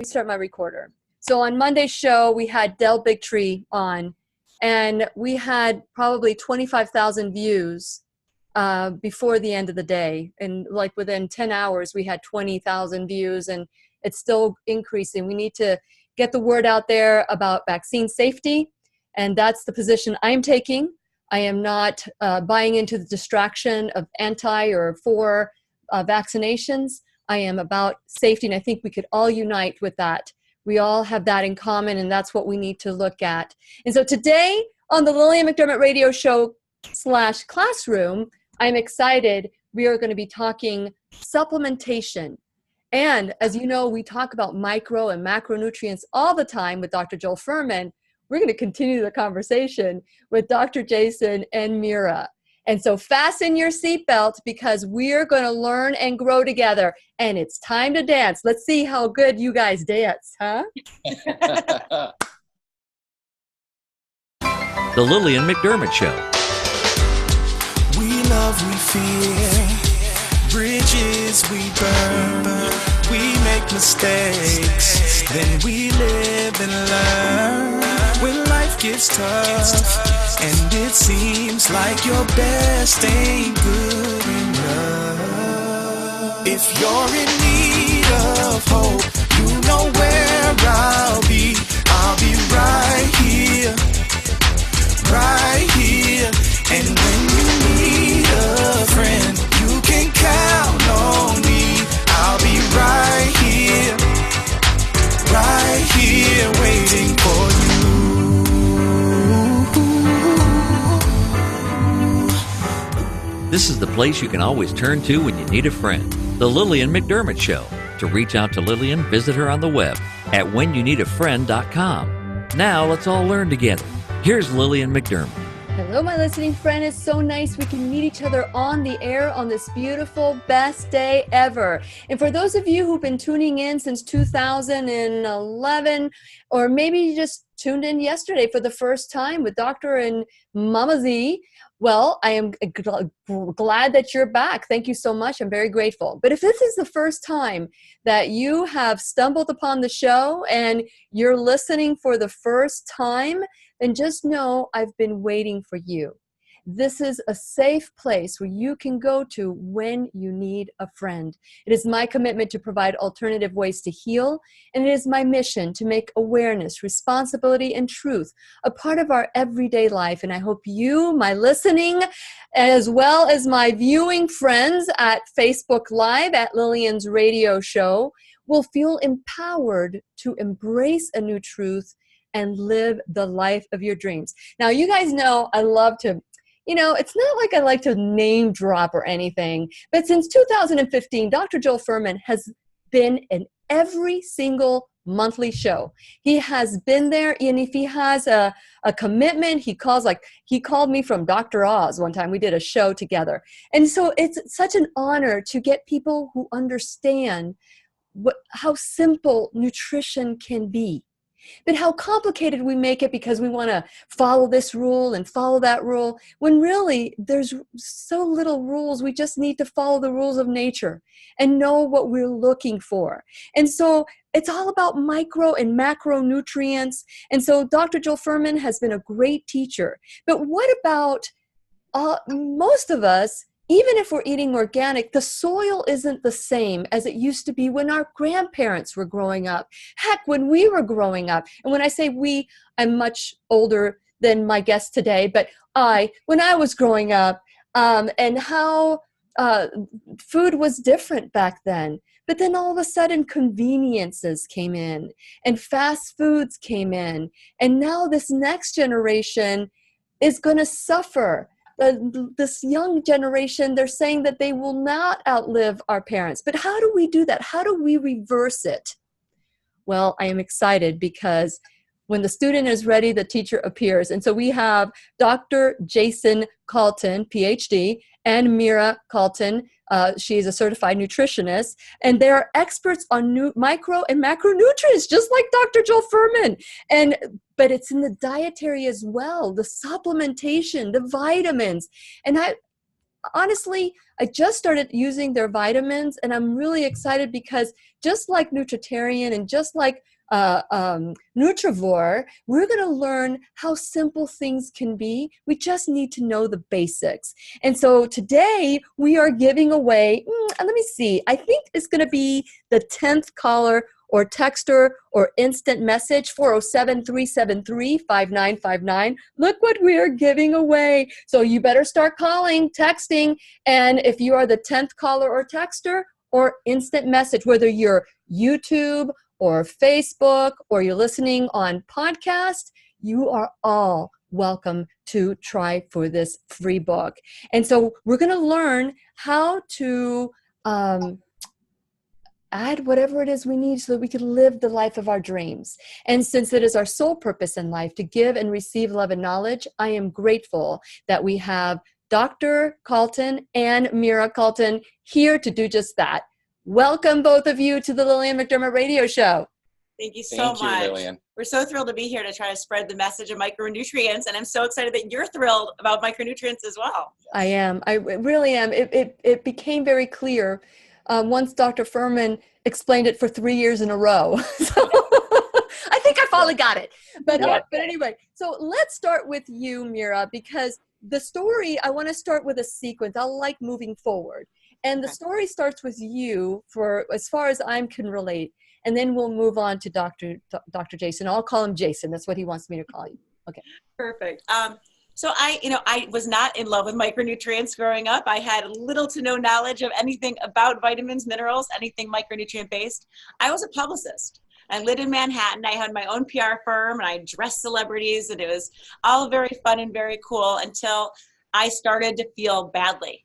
restart my recorder. So on Monday's show, we had Del Bigtree on, and we had probably 25,000 views before the end of the day. And like within 10 hours, we had 20,000 views, and it's still increasing. We need to get the word out there about vaccine safety, and that's the position I'm taking. I am not buying into the distraction of anti or for vaccinations. I am about safety, and I think we could all unite with that. We all have that in common, and that's what we need to look at. And so today on the Lillian McDermott Radio Show / Classroom, I'm excited. We are going to be talking supplementation. And as you know, we talk about micro and macronutrients all the time with Dr. Joel Fuhrman. We're going to continue the conversation with Dr. Jayson and Mira. And so fasten your seatbelt because we're going to learn and grow together. And it's time to dance. Let's see how good you guys dance, huh? The Lillian McDermott Show. We love, we fear, bridges we burn, we make mistakes, then we live and learn. When life gets tough, and it seems like your best ain't good enough. If you're in need of hope, you know where I'll be. I'll be right here, right here. And when you need a friend, you can count on me. I'll be right here, waiting for you. This is the place you can always turn to when you need a friend. The Lillian McDermott Show. To reach out to Lillian, visit her on the web at whenyouneedafriend.com. Now let's all learn together. Here's Lillian McDermott. Hello, my listening friend. It's so nice we can meet each other on the air on this beautiful, best day ever. And for those of you who've been tuning in since 2011, or maybe you just tuned in yesterday for the first time with Dr. and Mama Z, well, I am glad that you're back. Thank you so much. I'm very grateful. But if this is the first time that you have stumbled upon the show and you're listening for the first time, then just know I've been waiting for you. This is a safe place where you can go to when you need a friend. It is my commitment to provide alternative ways to heal, and it is my mission to make awareness, responsibility, and truth a part of our everyday life. And I hope you, my listening, as well as my viewing friends at Facebook Live at Lillian's radio show, will feel empowered to embrace a new truth and live the life of your dreams. Now, you guys know I love to, it's not like I like to name drop or anything, but since 2015, Dr. Joel Fuhrman has been in every single monthly show. He has been there, and if he has a commitment, he called me from Dr. Oz one time. We did a show together. And so it's such an honor to get people who understand how simple nutrition can be. But how complicated we make it because we want to follow this rule and follow that rule, when really there's so little rules. We just need to follow the rules of nature and know what we're looking for. And so it's all about micro and macronutrients. And so Dr. Joel Fuhrman has been a great teacher. But what about most of us? Even if we're eating organic, the soil isn't the same as it used to be when our grandparents were growing up. Heck, when we were growing up. And when I say we, I'm much older than my guest today, but when I was growing up, and how food was different back then. But then all of a sudden conveniences came in and fast foods came in. And now this next generation is going to suffer. This young generation, they're saying that they will not outlive our parents. But how do we do that? How do we reverse it? Well, I am excited because when the student is ready, the teacher appears. And so we have Dr. Jayson Calton, PhD, and Mira Calton. She's a certified nutritionist, and they are experts on micro and macronutrients, just like Dr. Joel Fuhrman. But it's in the dietary as well, the supplementation, the vitamins. And honestly, I just started using their vitamins, and I'm really excited because just like Nutritarian and just like Nutrivore, we're going to learn how simple things can be. We just need to know the basics. And so today we are giving away, let me see, I think it's going to be the 10th caller or texter or instant message, 407-373-5959. Look what we are giving away. So you better start calling, texting, and if you are the 10th caller or texter or instant message, whether you're YouTube or Facebook or you're listening on podcast, you are all welcome to try for this free book. And so we're going to learn how to add whatever it is we need so that we can live the life of our dreams. And since it is our sole purpose in life to give and receive love and knowledge, I am grateful that we have Dr. Calton and Mira Calton here to do just that. Welcome, both of you, to the Lillian McDermott Radio Show. Thank you so much. Lillian. We're so thrilled to be here to try to spread the message of micronutrients, and I'm so excited that you're thrilled about micronutrients as well. I am. I really am. It became very clear once Dr. Fuhrman explained it for 3 years in a row. So I think I finally got it. But anyway, so let's start with you, Mira, because the story, I want to start with a sequence. I like moving forward. And the story starts with you, for as far as I can relate, and then we'll move on to Dr. Jayson. I'll call him Jayson. That's what he wants me to call you. Okay. Perfect. So I was not in love with micronutrients growing up. I had little to no knowledge of anything about vitamins, minerals, anything micronutrient based. I was a publicist. I lived in Manhattan. I had my own PR firm, and I dressed celebrities, and it was all very fun and very cool until I started to feel badly.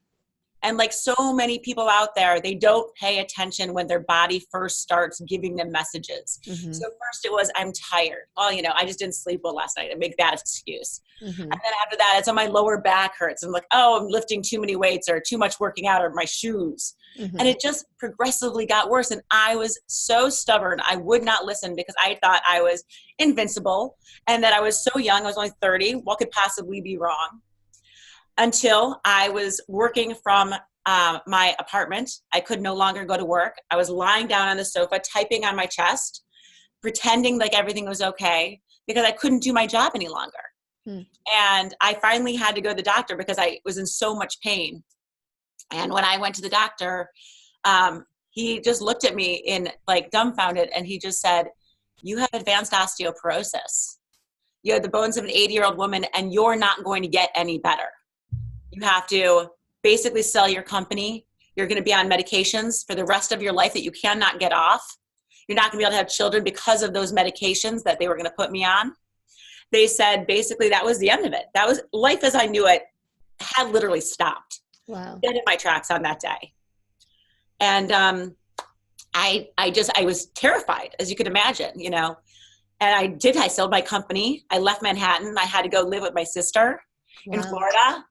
And like so many people out there, they don't pay attention when their body first starts giving them messages. Mm-hmm. So first it was, I'm tired. Well, I just didn't sleep well last night. I make that excuse. Mm-hmm. And then after that, it's, my lower back hurts. I'm like, oh, I'm lifting too many weights or too much working out or my shoes. Mm-hmm. And it just progressively got worse. And I was so stubborn. I would not listen because I thought I was invincible and that I was so young. I was only 30. What could possibly be wrong? Until I was working from my apartment. I could no longer go to work. I was lying down on the sofa, typing on my chest, pretending like everything was okay because I couldn't do my job any longer. And I finally had to go to the doctor because I was in so much pain. And when I went to the doctor, he just looked at me in like dumbfounded, and he just said, you have advanced osteoporosis. You have the bones of an 80-year-old woman, and you're not going to get any better. You have to basically sell your company. You're going to be on medications for the rest of your life that you cannot get off. You're not going to be able to have children because of those medications that they were going to put me on. They said basically that was the end of it. That was life as I knew it had literally stopped. Wow. Dead in my tracks on that day. And I was terrified, as you could imagine, And I sold my company. I left Manhattan. I had to go live with my sister in Florida.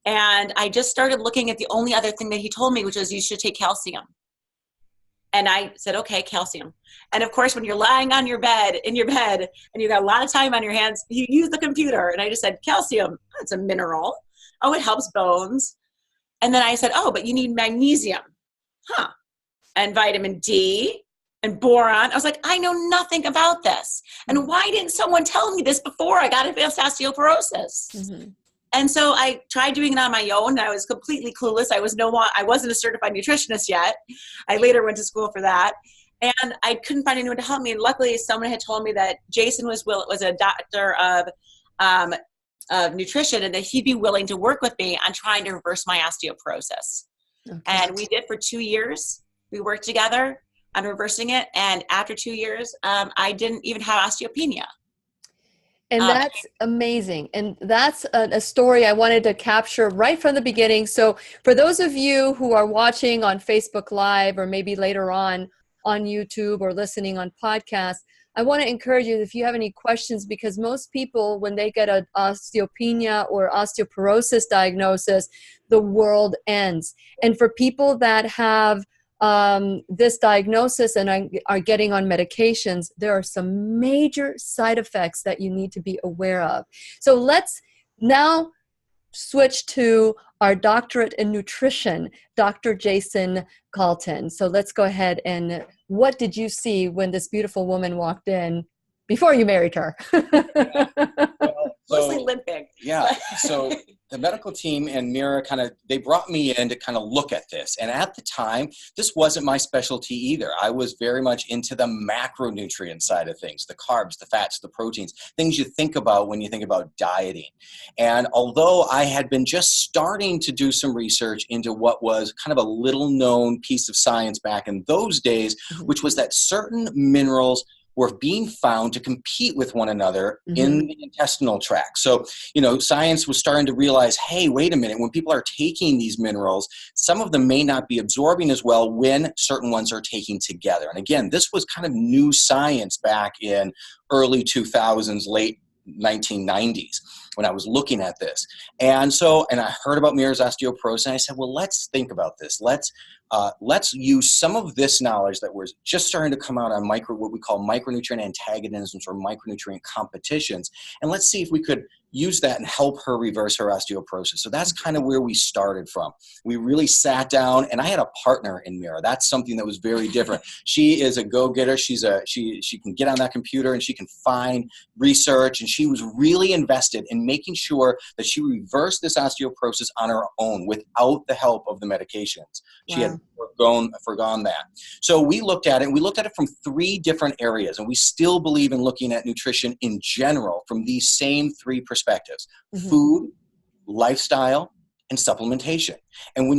And I just started looking at the only other thing that he told me, which was you should take calcium. And I said, okay, calcium. And of course, when you're lying on your bed, and you got a lot of time on your hands, you use the computer. And I just said, calcium, that's a mineral. Oh, it helps bones. And then I said, oh, but you need magnesium. And vitamin D and boron. I was like, I know nothing about this. And why didn't someone tell me this before I got advanced osteoporosis? Mm-hmm. And so I tried doing it on my own. I was completely clueless. I wasn't a certified nutritionist yet. I later went to school for that. And I couldn't find anyone to help me. And luckily, someone had told me that Jayson was a doctor of nutrition and that he'd be willing to work with me on trying to reverse my osteoporosis. Okay. And we did for 2 years. We worked together on reversing it. And after 2 years, I didn't even have osteopenia. And that's amazing. And that's a story I wanted to capture right from the beginning. So for those of you who are watching on Facebook Live or maybe later on YouTube or listening on podcasts, I want to encourage you if you have any questions, because most people, when they get an osteopenia or osteoporosis diagnosis, the world ends. And for people that have this diagnosis and are getting on medications, there are some major side effects that you need to be aware of. So let's now switch to our doctorate in nutrition, Dr. Jayson Calton. So let's go ahead and what did you see when this beautiful woman walked in before you married her? Mostly limping. Yeah. So the medical team and Mira they brought me in to kind of look at this. And at the time, this wasn't my specialty either. I was very much into the macronutrient side of things, the carbs, the fats, the proteins, things you think about when you think about dieting. And although I had been just starting to do some research into what was kind of a little known piece of science back in those days, which was that certain minerals were being found to compete with one another in the intestinal tract. So, science was starting to realize, hey, wait a minute, when people are taking these minerals, some of them may not be absorbing as well when certain ones are taking together. And again, this was kind of new science back in early 2000s, late 1990s when I was looking at this. And I heard about Mira's osteoporosis, and I said, well, let's think about this. Let's use some of this knowledge that was just starting to come out on what we call micronutrient antagonisms or micronutrient competitions, and let's see if we could use that and help her reverse her osteoporosis. So that's kind of where we started from. We really sat down, and I had a partner in Mira. That's something that was very different. She is a go-getter. She can get on that computer and she can find research, and she was really invested in making sure that she reversed this osteoporosis on her own without the help of the medications. She had forgone that. So we looked at it, and we looked at it from 3 different areas, and we still believe in looking at nutrition in general from these same 3 perspectives: food, lifestyle, and supplementation. And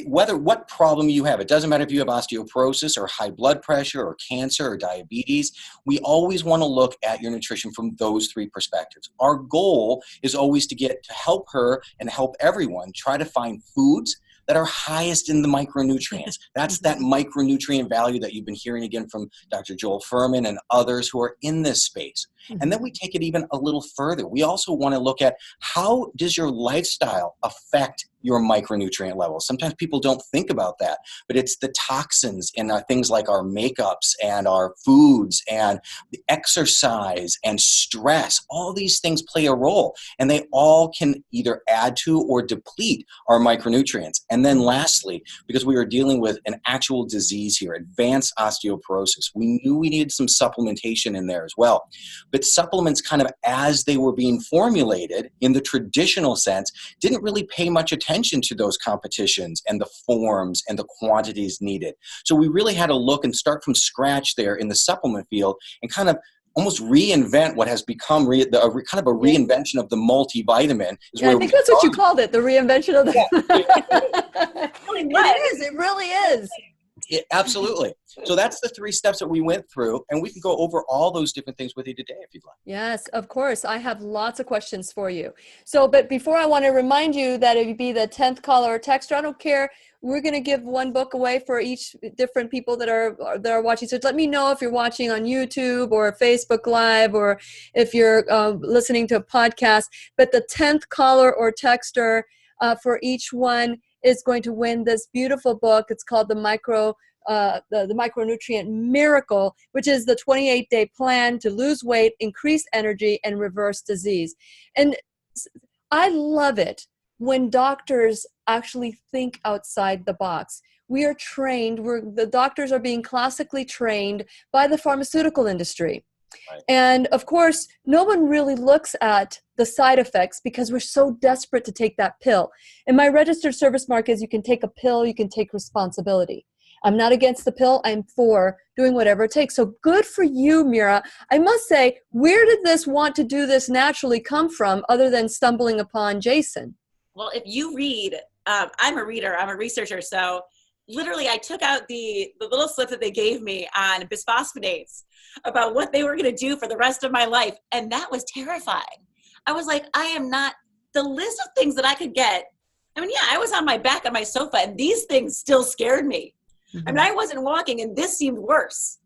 what problem you have, it doesn't matter if you have osteoporosis or high blood pressure or cancer or diabetes, we always want to look at your nutrition from those 3 perspectives. Our goal is always to help her and help everyone try to find foods that are highest in the micronutrients. That's that micronutrient value that you've been hearing again from Dr. Joel Fuhrman and others who are in this space. And then we take it even a little further. We also want to look at how does your lifestyle affect your micronutrient levels. Sometimes people don't think about that, but it's the toxins in things like our makeups and our foods and the exercise and stress. All these things play a role, and they all can either add to or deplete our micronutrients. And then lastly, because we were dealing with an actual disease here, advanced osteoporosis, we knew we needed some supplementation in there as well. But supplements, kind of as they were being formulated in the traditional sense, didn't really pay much attention to those competitions and the forms and the quantities needed. So we really had to look and start from scratch there in the supplement field and kind of almost reinvent what has become kind of a reinvention of the multivitamin. I think that's what you called it, the reinvention of the... It really is. Absolutely. So that's the 3 steps that we went through, and we can go over all those different things with you today if you'd like. Yes, of course. I have lots of questions for you. So, but before, I want to remind you that if you be the 10th caller or texter, I don't care. We're going to give 1 book away for each different people that are watching. So let me know if you're watching on YouTube or Facebook Live, or if you're listening to a podcast. But the 10th caller or texter for each one is going to win this beautiful book. It's called the Micronutrient Miracle, which is the 28-day plan to lose weight, increase energy, and reverse disease. And I love it when doctors actually think outside the box. We are trained, the doctors are being classically trained by the pharmaceutical industry. Right. And of course, no one really looks at the side effects because we're so desperate to take that pill. And my registered service mark is you can take a pill, you can take responsibility. I'm not against the pill. I'm for doing whatever it takes. So good for you, Mira. I must say, where did this want to do this naturally come from other than stumbling upon Jayson? Well, if you read, I'm a reader, I'm a researcher. So literally I took out the little slip that they gave me on bisphosphonates about what they were going to do for the rest of my life. And that was terrifying. I was like, I am not, the list of things that I could get. I mean, yeah, I was on my back on my sofa and these things still scared me. I mean, I wasn't walking and this seemed worse.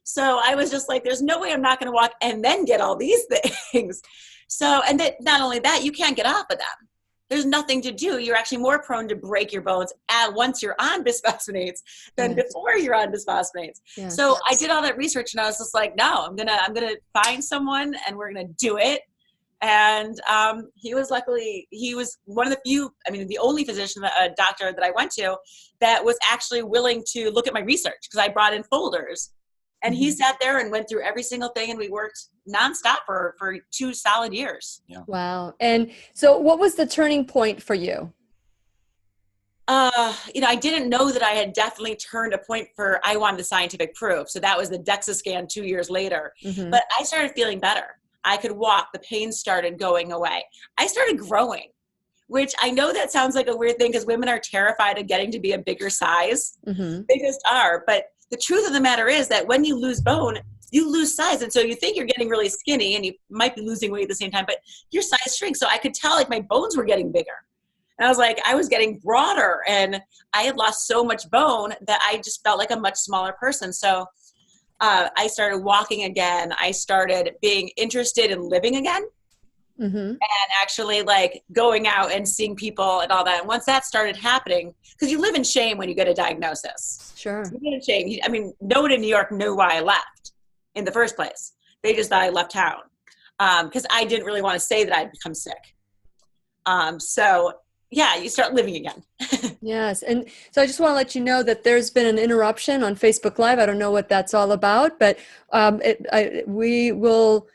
So I was just like, there's no way I'm not going to walk and then get all these things. So, and that, not only that, you can't get off of them. There's nothing to do. You're actually more prone to break your bones once you're on bisphosphonates than before you're on bisphosphonates. Yes. So I did all that research and I was just like, no, I'm gonna find someone and we're gonna do it. And he was one of the few, the only physician, doctor that I went to that was actually willing to look at my research, because I brought in folders. And he sat there and went through every single thing, and we worked nonstop for 2 solid years. Yeah. Wow. And so what was the turning point for you? I didn't know that I had definitely turned a point for, I wanted the scientific proof. So that was the DEXA scan 2 years later. Mm-hmm. But I started feeling better. I could walk. The pain started going away. I started growing, which I know that sounds like a weird thing, because women are terrified of getting to be a bigger size. Mm-hmm. They just are. But the truth of the matter is that when you lose bone, you lose size. And so you think you're getting really skinny, and you might be losing weight at the same time, but your size shrinks. So I could tell, like, my bones were getting bigger. And I was like, I was getting broader, and I had lost so much bone that I just felt like a much smaller person. So I started walking again. I started being interested in living again. Mm-hmm. And actually, like, going out and seeing people and all that. And once that started happening, because you live in shame when you get a diagnosis. Sure. You live in shame. No one in New York knew why I left in the first place. They just thought I left town, because I didn't really want to say that I'd become sick. So yeah, you start living again. Yes. And so I just want to let you know that there's been an interruption on Facebook Live. I don't know what that's all about, but we will,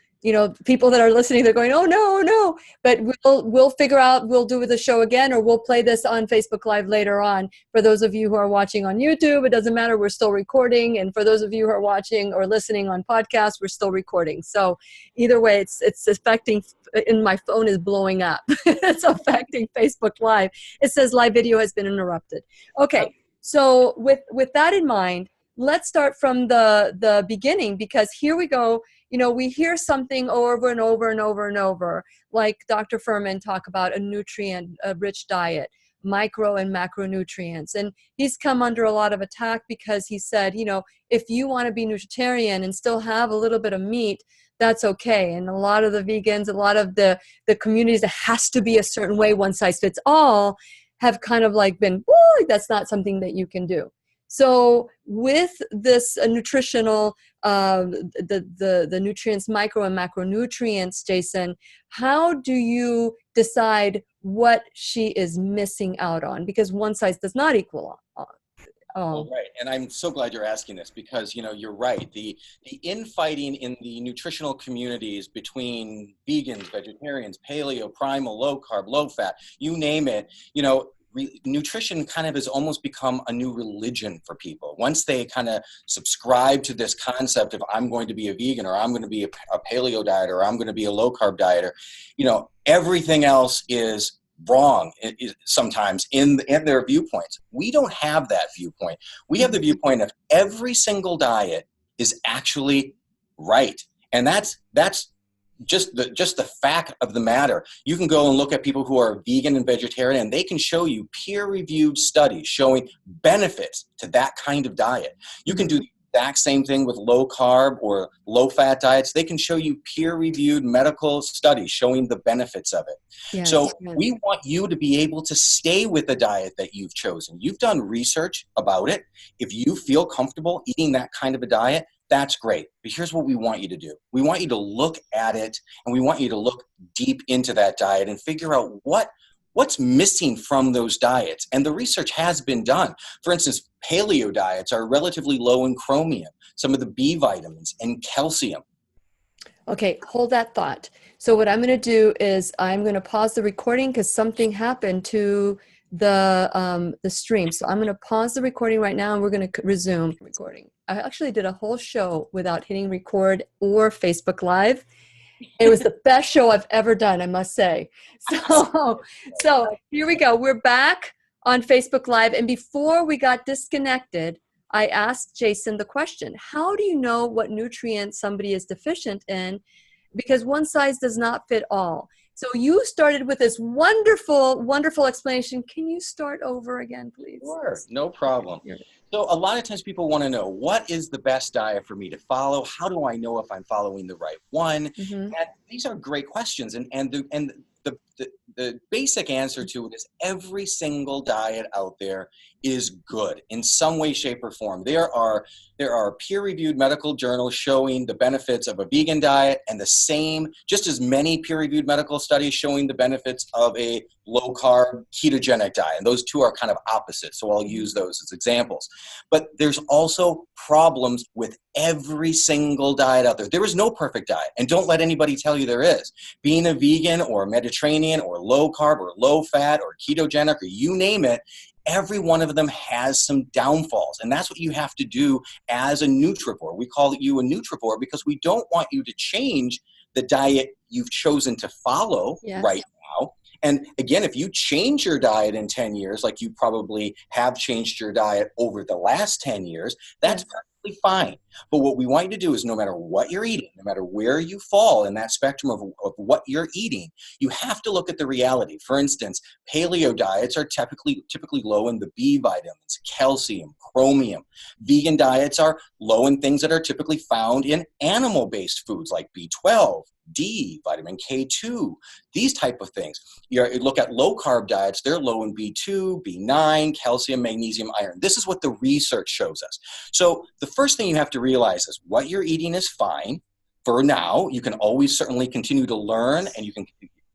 people that are listening, they're going, oh, no. But we'll figure out, we'll do the show again, or we'll play this on Facebook Live later on. For those of you who are watching on YouTube, it doesn't matter. We're still recording. And for those of you who are watching or listening on podcast, we're still recording. So either way, it's affecting, and my phone is blowing up. It's affecting Facebook Live. It says live video has been interrupted. Okay. So with that in mind, let's start from the beginning, because here we go. We hear something over and over and over and over, like Dr. Fuhrman talk about a nutrient-rich diet, micro and macronutrients. And he's come under a lot of attack because he said, if you want to be Nutritarian and still have a little bit of meat, that's okay. And a lot of the vegans, a lot of the communities that has to be a certain way, one size fits all, have kind of like been, that's not something that you can do. So with this nutritional, the nutrients, micro and macronutrients, Jayson, how do you decide what she is missing out on? Because one size does not equal all. Oh, right. And I'm so glad you're asking this, because, you're right. The infighting in the nutritional communities between vegans, vegetarians, paleo, primal, low carb, low fat, you name it, nutrition kind of has almost become a new religion for people. Once they kind of subscribe to this concept of, I'm going to be a vegan, or I'm going to be a paleo dieter, or I'm going to be a low carb dieter, everything else is wrong sometimes in their viewpoints. We don't have that viewpoint. We have the viewpoint of every single diet is actually right. And that's just the fact of the matter. You can go and look at people who are vegan and vegetarian, and they can show you peer-reviewed studies showing benefits to that kind of diet. You can do the exact same thing with low carb or low fat diets. They can show you peer-reviewed medical studies showing the benefits of it. Yes, so we want you to be able to stay with the diet that you've chosen. You've done research about it. If you feel comfortable eating that kind of a diet, that's great. But here's what we want you to do. We want you to look at it, and we want you to look deep into that diet and figure out what's missing from those diets. And the research has been done. For instance, paleo diets are relatively low in chromium, some of the B vitamins, and calcium. Okay, hold that thought. So what I'm going to do is I'm going to pause the recording because something happened to the stream. So I'm going to pause the recording right now, and we're going to resume recording. I actually did a whole show without hitting record or Facebook Live. It was the best show I've ever done, I must say. So here we go. We're back on Facebook Live. And before we got disconnected, I asked Jayson the question, how do you know what nutrients somebody is deficient in? Because one size does not fit all. So you started with this wonderful, wonderful explanation. Can you start over again, please? Sure, no problem. So a lot of times people want to know, what is the best diet for me to follow? How do I know if I'm following the right one? Mm-hmm. And these are great questions. And the the basic answer to it is every single diet out there is good in some way, shape, or form. There are peer-reviewed medical journals showing the benefits of a vegan diet, and just as many peer-reviewed medical studies showing the benefits of a low-carb ketogenic diet. And those two are kind of opposite, so I'll use those as examples. But there's also problems with every single diet out there. There is no perfect diet, and don't let anybody tell you there is. Being a vegan or Mediterranean or low-carb or low-fat or ketogenic or you name it, every one of them has some downfalls, and that's what you have to do as a nutrivore. We call you a nutrivore because we don't want you to change the diet you've chosen to follow right now. And again, if you change your diet in 10 years, like you probably have changed your diet over the last 10 years, that's perfectly fine. But what we want you to do is no matter what you're eating, no matter where you fall in that spectrum of what you're eating, you have to look at the reality. For instance, paleo diets are typically low in the B vitamins, calcium, chromium. Vegan diets are low in things that are typically found in animal-based foods like B12, D, vitamin K2, these type of things. You look at low-carb diets, they're low in B2, B9, calcium, magnesium, iron. This is what the research shows us. So the first thing you have to realize is what you're eating is fine for now. You can always certainly continue to learn, and you can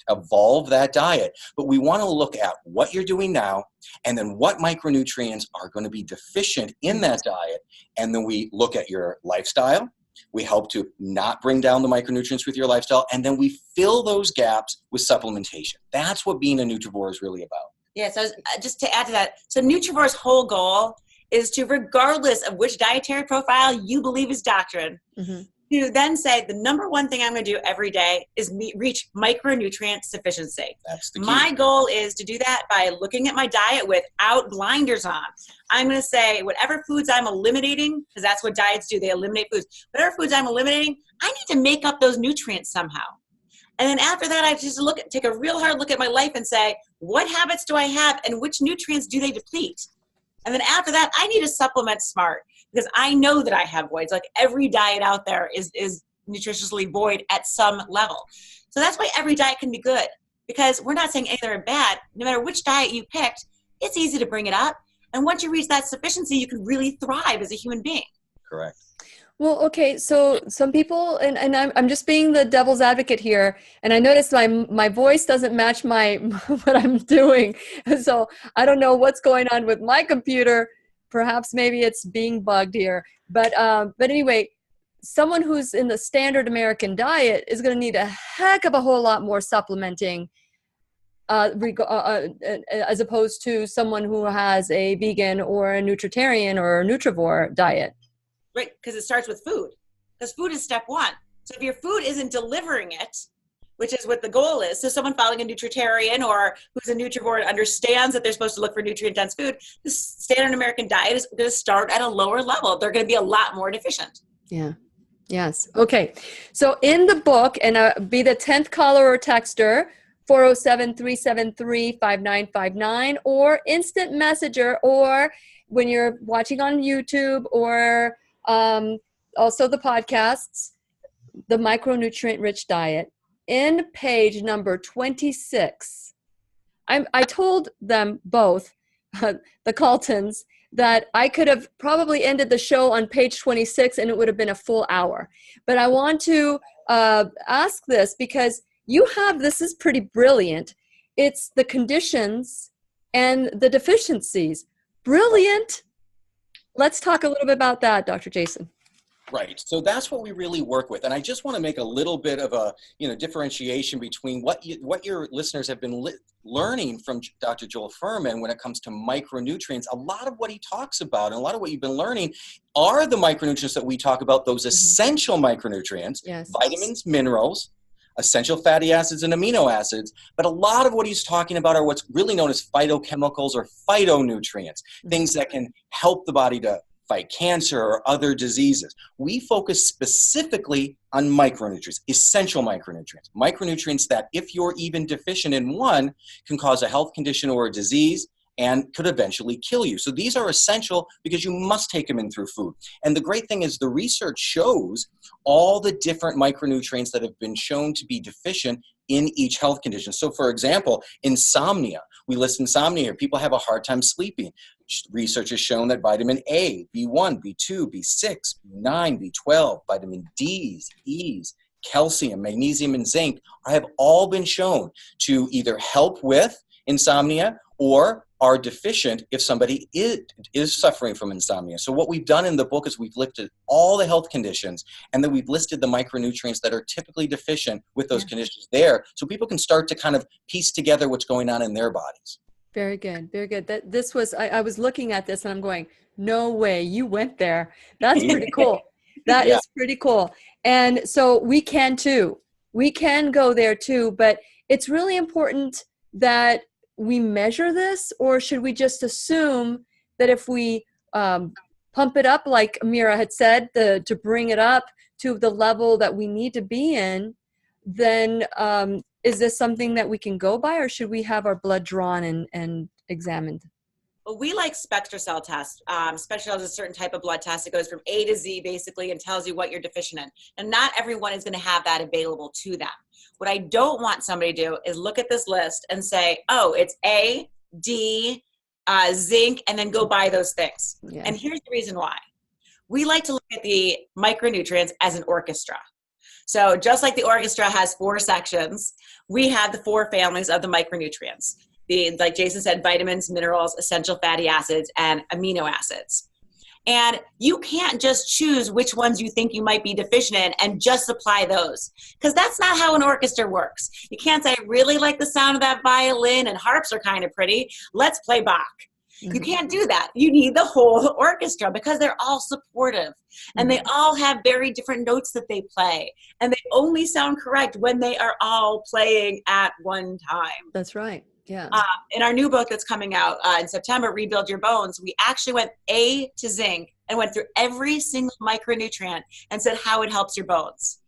evolve that diet. But we want to look at what you're doing now, and then what micronutrients are going to be deficient in that diet. And then we look at your lifestyle. We help to not bring down the micronutrients with your lifestyle, and then we fill those gaps with supplementation. That's what being a nutrivore is really about. Yeah, so just to add to that, so Nutrivore's whole goal is to, regardless of which dietary profile you believe is doctrine, to then say the number one thing I'm going to do every day is reach micronutrient sufficiency. That's the key. My goal is to do that by looking at my diet without blinders on. I'm going to say whatever foods I'm eliminating, because that's what diets do, they eliminate foods. Whatever foods I'm eliminating, I need to make up those nutrients somehow. And then after that, I just take a real hard look at my life and say, what habits do I have and which nutrients do they deplete? And then after that, I need to supplement smart, because I know that I have voids. Like every diet out there is nutritiously void at some level. So that's why every diet can be good, because we're not saying any are bad. No matter which diet you picked, it's easy to bring it up. And once you reach that sufficiency, you can really thrive as a human being. Correct. Well, okay, so some people, and I'm just being the devil's advocate here, and I noticed my voice doesn't match what I'm doing, so I don't know what's going on with my computer. Perhaps maybe it's being bugged here, but anyway, someone who's in the standard American diet is going to need a heck of a whole lot more supplementing, as opposed to someone who has a vegan or a nutritarian or a nutrivore diet. Right, because it starts with food. Because food is step one. So if your food isn't delivering it, which is what the goal is, so someone following a nutritarian or who's a nutrivore and understands that they're supposed to look for nutrient-dense food, the standard American diet is going to start at a lower level. They're going to be a lot more deficient. Yeah. Yes. Okay. So in the book, and be the 10th caller or texter, 407-373-5959, or instant messenger, or when you're watching on YouTube, or also the podcasts, the Micronutrient Rich Diet. In page number 26, I told them both, the Caltons, that I could have probably ended the show on page 26 and it would have been a full hour. But I want to ask this because this is pretty brilliant. It's the conditions and the deficiencies. Brilliant. Let's talk a little bit about that, Dr. Jayson. Right. So that's what we really work with. And I just want to make a little bit of a, differentiation between what your listeners have been learning from Dr. Joel Fuhrman when it comes to micronutrients. A lot of what he talks about and a lot of what you've been learning are the micronutrients that we talk about, those essential micronutrients, vitamins, minerals, essential fatty acids, and amino acids. But a lot of what he's talking about are what's really known as phytochemicals or phytonutrients, things that can help the body to fight cancer or other diseases. We focus specifically on micronutrients, essential micronutrients that if you're even deficient in one, can cause a health condition or a disease, and could eventually kill you. So these are essential because you must take them in through food. And the great thing is the research shows all the different micronutrients that have been shown to be deficient in each health condition. So for example, insomnia, we list insomnia here. People have a hard time sleeping. Research has shown that vitamin A, B1, B2, B6, B9, B12, vitamin D's, E's, calcium, magnesium, and zinc have all been shown to either help with insomnia or are deficient if somebody is suffering from insomnia. So what we've done in the book is we've listed all the health conditions, and then we've listed the micronutrients that are typically deficient with those conditions there, so people can start to kind of piece together what's going on in their bodies. Very good. Very good. This was, I was looking at this and I'm going, no way, you went there. That's pretty cool. That is pretty cool. And so we can too. We can go there too, but it's really important that we measure this, or should we just assume that if we pump it up, like Mira had said, to bring it up to the level that we need to be in, then is this something that we can go by, or should we have our blood drawn and examined? Well, we like SpectraCell test. SpectraCell is a certain type of blood test. It goes from A to Z basically and tells you what you're deficient in. And not everyone is going to have that available to them. What I don't want somebody to do is look at this list and say, oh, it's A, D, zinc, and then go buy those things. Yeah. And here's the reason why. We like to look at the micronutrients as an orchestra. So just like the orchestra has 4 sections, we have the 4 families of the micronutrients. Like Jayson said, vitamins, minerals, essential fatty acids, and amino acids. And you can't just choose which ones you think you might be deficient in and just supply those, because that's not how an orchestra works. You can't say, I really like the sound of that violin and harps are kind of pretty. Let's play Bach. Mm-hmm. You can't do that. You need the whole orchestra because they're all supportive and they all have very different notes that they play, and they only sound correct when they are all playing at one time. That's right. Yeah. In our new book that's coming out in September, Rebuild Your Bones, we actually went A to zinc and went through every single micronutrient and said how it helps your bones.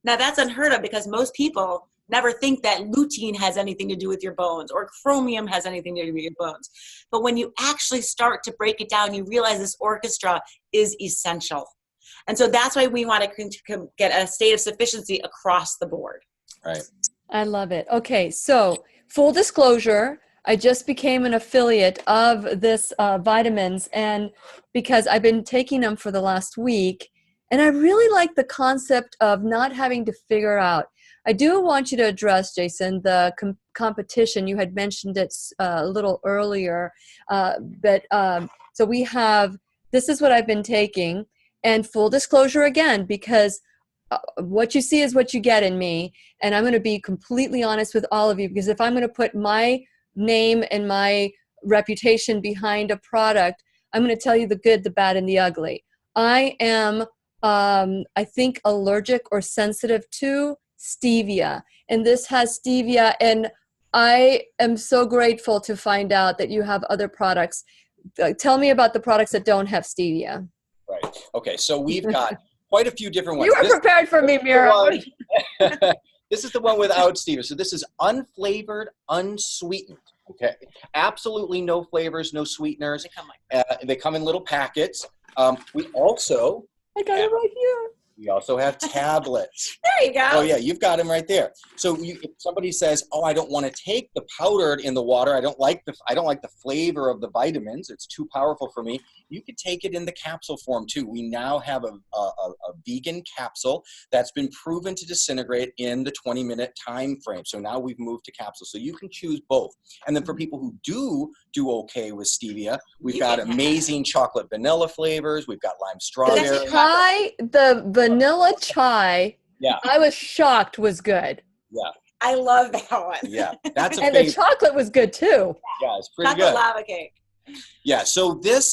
Now that's unheard of because most people never think that lutein has anything to do with your bones or chromium has anything to do with your bones. But when you actually start to break it down, you realize this orchestra is essential. And so that's why we want to get a state of sufficiency across the board. Right. I love it. Okay, so full disclosure, I just became an affiliate of this vitamins, and because I've been taking them for the last week, and I really like the concept of not having to figure out. I do want you to address, Jayson, the competition. You had mentioned it a little earlier, so we have, this is what I've been taking, and full disclosure again, because what you see is what you get in me, and I'm going to be completely honest with all of you, because if I'm going to put my name and my reputation behind a product, I'm going to tell you the good, the bad, and the ugly. I am, I think, allergic or sensitive to stevia, and this has stevia, and I am so grateful to find out that you have other products. Tell me about the products that don't have stevia. Right. Okay, so we've got quite a few different ones. You were prepared for me, Mira. This is the one without stevia. So this is unflavored, unsweetened. Okay, absolutely no flavors, no sweeteners. They come in little packets. We also, I got it right here. We also have tablets. There you go. Oh yeah, you've got them right there. So if somebody says, "Oh, I don't want to take the powdered in the water. I don't like the flavor of the vitamins. It's too powerful for me." You could take it in the capsule form too. We now have a vegan capsule that's been proven to disintegrate in the 20-minute time frame. So now we've moved to capsules. So you can choose both. And then for people who do okay with stevia, we've got amazing chocolate vanilla flavors. We've got lime strawberry. The vanilla chai, yeah, I was shocked was good. Yeah. I love that one. Yeah, that's a and favorite. The chocolate was good too. Yeah, it's pretty Chocolate good. lava cake. Yeah, so this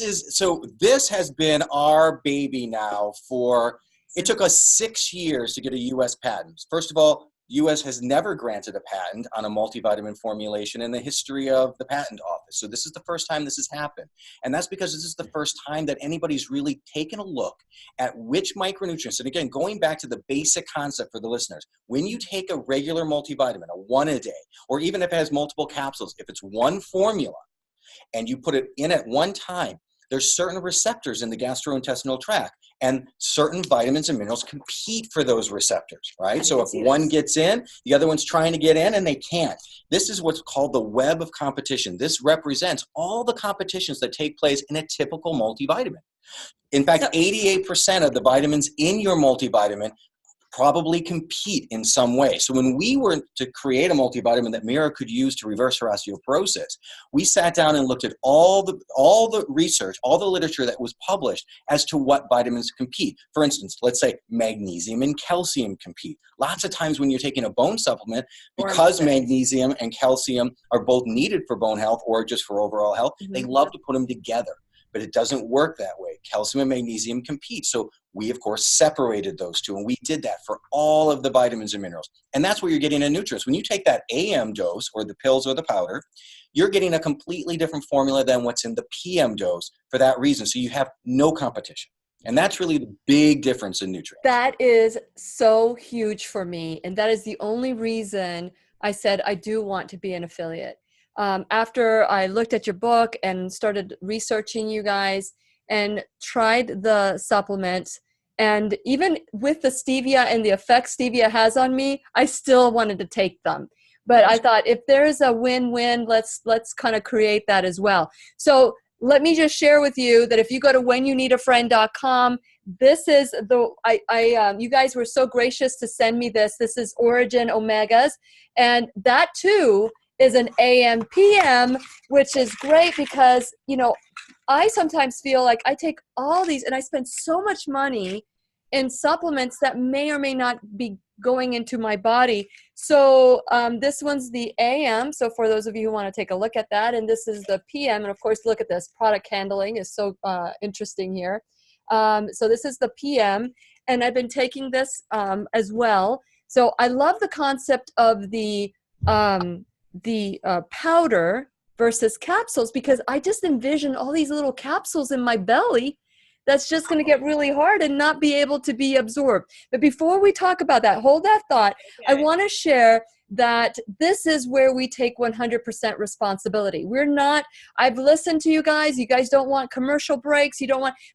has been our baby now for, it took us 6 years to get a U.S. patent. First of all, U.S. has never granted a patent on a multivitamin formulation in the history of the patent office. So this is the first time this has happened. And that's because this is the first time that anybody's really taken a look at which micronutrients, and again, going back to the basic concept for the listeners, when you take a regular multivitamin, a one a day, or even if it has multiple capsules, if it's one formula, and you put it in at one time, there's certain receptors in the gastrointestinal tract, and certain vitamins and minerals compete for those receptors, right? So if one gets in, the other one's trying to get in and they can't. This is what's called the web of competition. This represents all the competitions that take place in a typical multivitamin. In fact, 88% of the vitamins in your multivitamin probably compete in some way. So when we were to create a multivitamin that Mira could use to reverse her osteoporosis, we sat down and looked at all the research, all the literature that was published as to what vitamins compete. For instance, let's say magnesium and calcium compete. Lots of times when you're taking a bone supplement, because magnesium and calcium are both needed for bone health or just for overall health, they love to put them together. But it doesn't work that way. Calcium and magnesium compete. So we, of course, separated those two, and we did that for all of the vitamins and minerals. And that's where you're getting a nutrients. When you take that AM dose, or the pills or the powder, you're getting a completely different formula than what's in the PM dose for that reason. So you have no competition. And that's really the big difference in nutrients. That is so huge for me. And that is the only reason I said I do want to be an affiliate. After I looked at your book and started researching you guys and tried the supplements, and even with the stevia and the effects stevia has on me, I still wanted to take them. But I thought if there's a win-win, let's kind of create that as well. So let me just share with you that if you go to whenyouneedafriend.com, this is you guys were so gracious to send me this. This is Origin Omegas, and that too is an AM PM, which is great because, you know, I sometimes feel like I take all these and I spend so much money in supplements that may or may not be going into my body. So this one's the AM. So for those of you who want to take a look at that, and this is the PM. And of course, look at this product handling is so interesting here. So this is the PM, and I've been taking this as well. So I love the concept of the powder versus capsules, because I just envision all these little capsules in my belly that's just going to get really hard and not be able to be absorbed. But before we talk about that, hold that thought. Okay. I want to share that this is where we take 100% responsibility. We're not, I've listened to you guys don't want commercial breaks,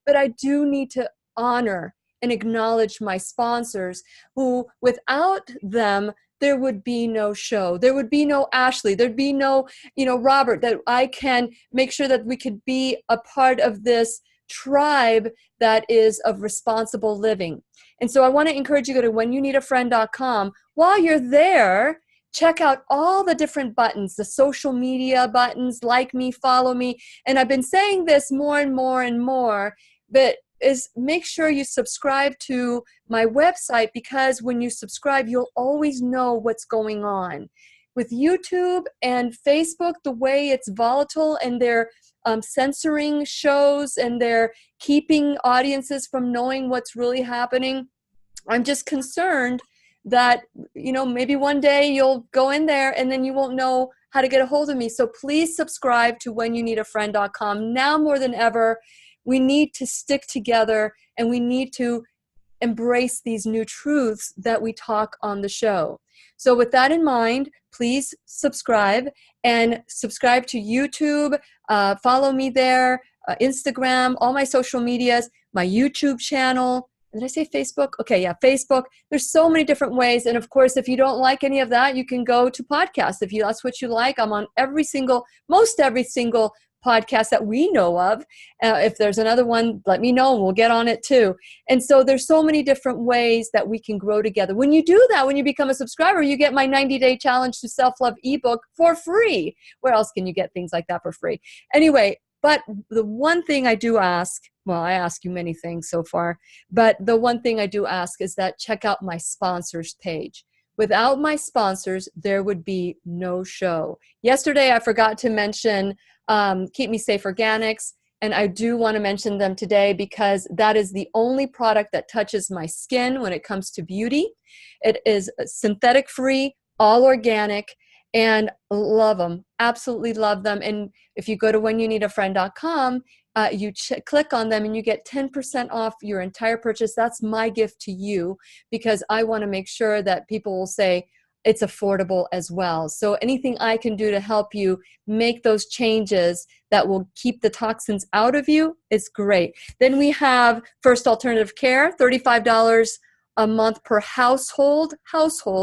but I do need to honor and acknowledge my sponsors who, without them, there would be no show. There would be no Ashley. There'd be no, Robert, that I can make sure that we could be a part of this tribe that is of responsible living. And so I want to encourage you to go to whenyouneedafriend.com. While you're there, check out all the different buttons, the social media buttons, like me, follow me. And I've been saying this more and more and more, but is make sure you subscribe to my website, because when you subscribe, you'll always know what's going on. With YouTube and Facebook, the way it's volatile and they're censoring shows and they're keeping audiences from knowing what's really happening, I'm just concerned that, maybe one day you'll go in there and then you won't know how to get a hold of me. So please subscribe to whenyouneedafriend.com. Now more than ever, we need to stick together and we need to embrace these new truths that we talk on the show. So with that in mind, please subscribe to YouTube, follow me there, Instagram, all my social medias, my YouTube channel. Did I say Facebook? Okay, yeah, Facebook. There's so many different ways. And of course, if you don't like any of that, you can go to podcasts. If that's what you like, I'm on most every single podcast that we know of. If there's another one, let me know and we'll get on it too. And so there's so many different ways that we can grow together. When you do that, when you become a subscriber, you get my 90-day challenge to self-love ebook for free. Where else can you get things like that for free? Anyway, but the one thing I do ask, well, I ask you many things so far, but the one thing I do ask is that check out my sponsors page. Without my sponsors, there would be no show. Yesterday, I forgot to mention Keep Me Safe Organics, and I do want to mention them today because that is the only product that touches my skin when it comes to beauty. It is synthetic free, all organic, and love them, absolutely love them. And if you go to whenyouneedafriend.com, you click on them and you get 10% off your entire purchase. That's my gift to you, because I want to make sure that people will say, it's affordable as well. So anything I can do to help you make those changes that will keep the toxins out of you is great. Then we have First Alternative Care, $35 a month per household.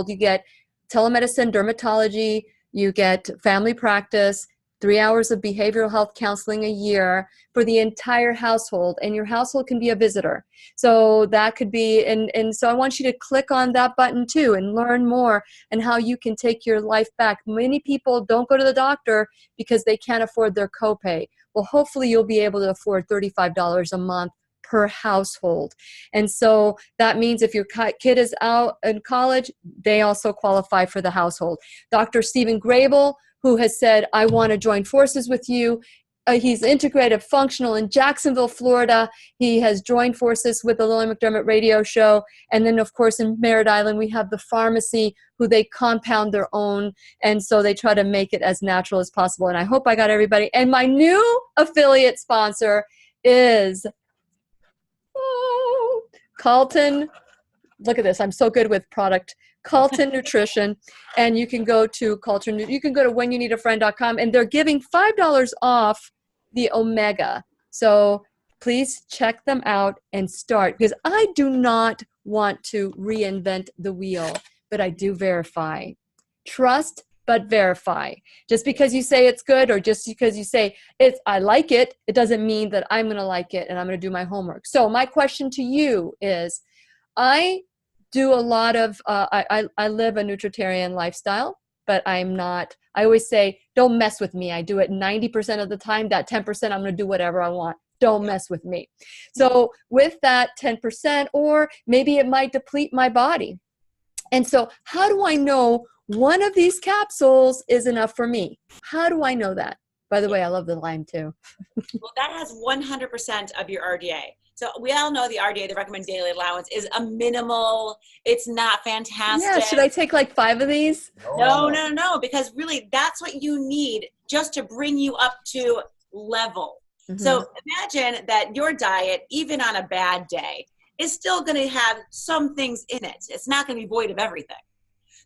You get telemedicine, dermatology, you get family practice, 3 hours of behavioral health counseling a year for the entire household, and your household can be a visitor. So that could be, and so I want you to click on that button too and learn more and how you can take your life back. Many people don't go to the doctor because they can't afford their copay. Well, hopefully you'll be able to afford $35 a month per household. And so that means if your kid is out in college, they also qualify for the household. Dr. Stephen Grable, who has said, I want to join forces with you. He's integrative functional in Jacksonville, Florida. He has joined forces with the Lillian McDermott radio show. And then, of course, in Merritt Island, we have the pharmacy who they compound their own. And so they try to make it as natural as possible. And I hope I got everybody. And my new affiliate sponsor is Calton. Look at this. I'm so good with product. Calton Nutrition. And you can go to Calton. You can go to whenyouneedafriend.com, and they're giving $5 off the Omega. So please check them out and start, because I do not want to reinvent the wheel, but I do verify. Trust, but verify. Just because you say it's good, or just because you say I like it, it doesn't mean that I'm going to like it and I'm going to do my homework. So my question to you is, I do a lot of, I live a Nutritarian lifestyle, but I always say, don't mess with me. I do it 90% of the time. That 10%, I'm going to do whatever I want. Don't mess with me. So with that 10%, or maybe it might deplete my body. And so how do I know one of these capsules is enough for me? How do I know that? By the way, I love the lime too. Well, that has 100% of your RDA. So we all know the RDA, the recommended daily allowance, is a minimal. It's not fantastic. Yeah, should I take like 5 of these? No, because really that's what you need just to bring you up to level. Mm-hmm. So imagine that your diet, even on a bad day, is still going to have some things in it. It's not going to be void of everything.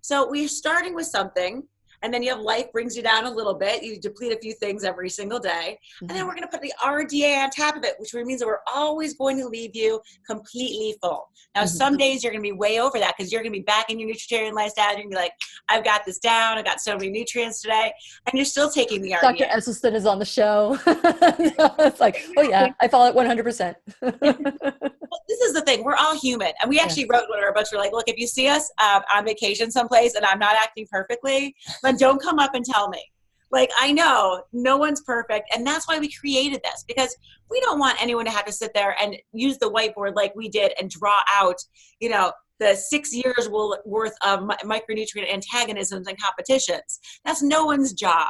So we're starting with something, and then you have life brings you down a little bit. You deplete a few things every single day. Mm-hmm. And then we're going to put the RDA on top of it, which means that we're always going to leave you completely full. Now, some days you're going to be way over that because you're going to be back in your Nutritarian lifestyle. You're going to be like, I've got this down. I've got so many nutrients today. And you're still taking the RDA. Dr. Esselstyn is on the show. It's like, oh yeah, I follow it 100%. Well, this is the thing. We're all human. And we actually wrote one of our books. We're like, look, if you see us on vacation someplace and I'm not acting perfectly, then don't come up and tell me. Like, I know no one's perfect. And that's why we created this, because we don't want anyone to have to sit there and use the whiteboard like we did and draw out, the 6 years worth of micronutrient antagonisms and competitions. That's no one's job.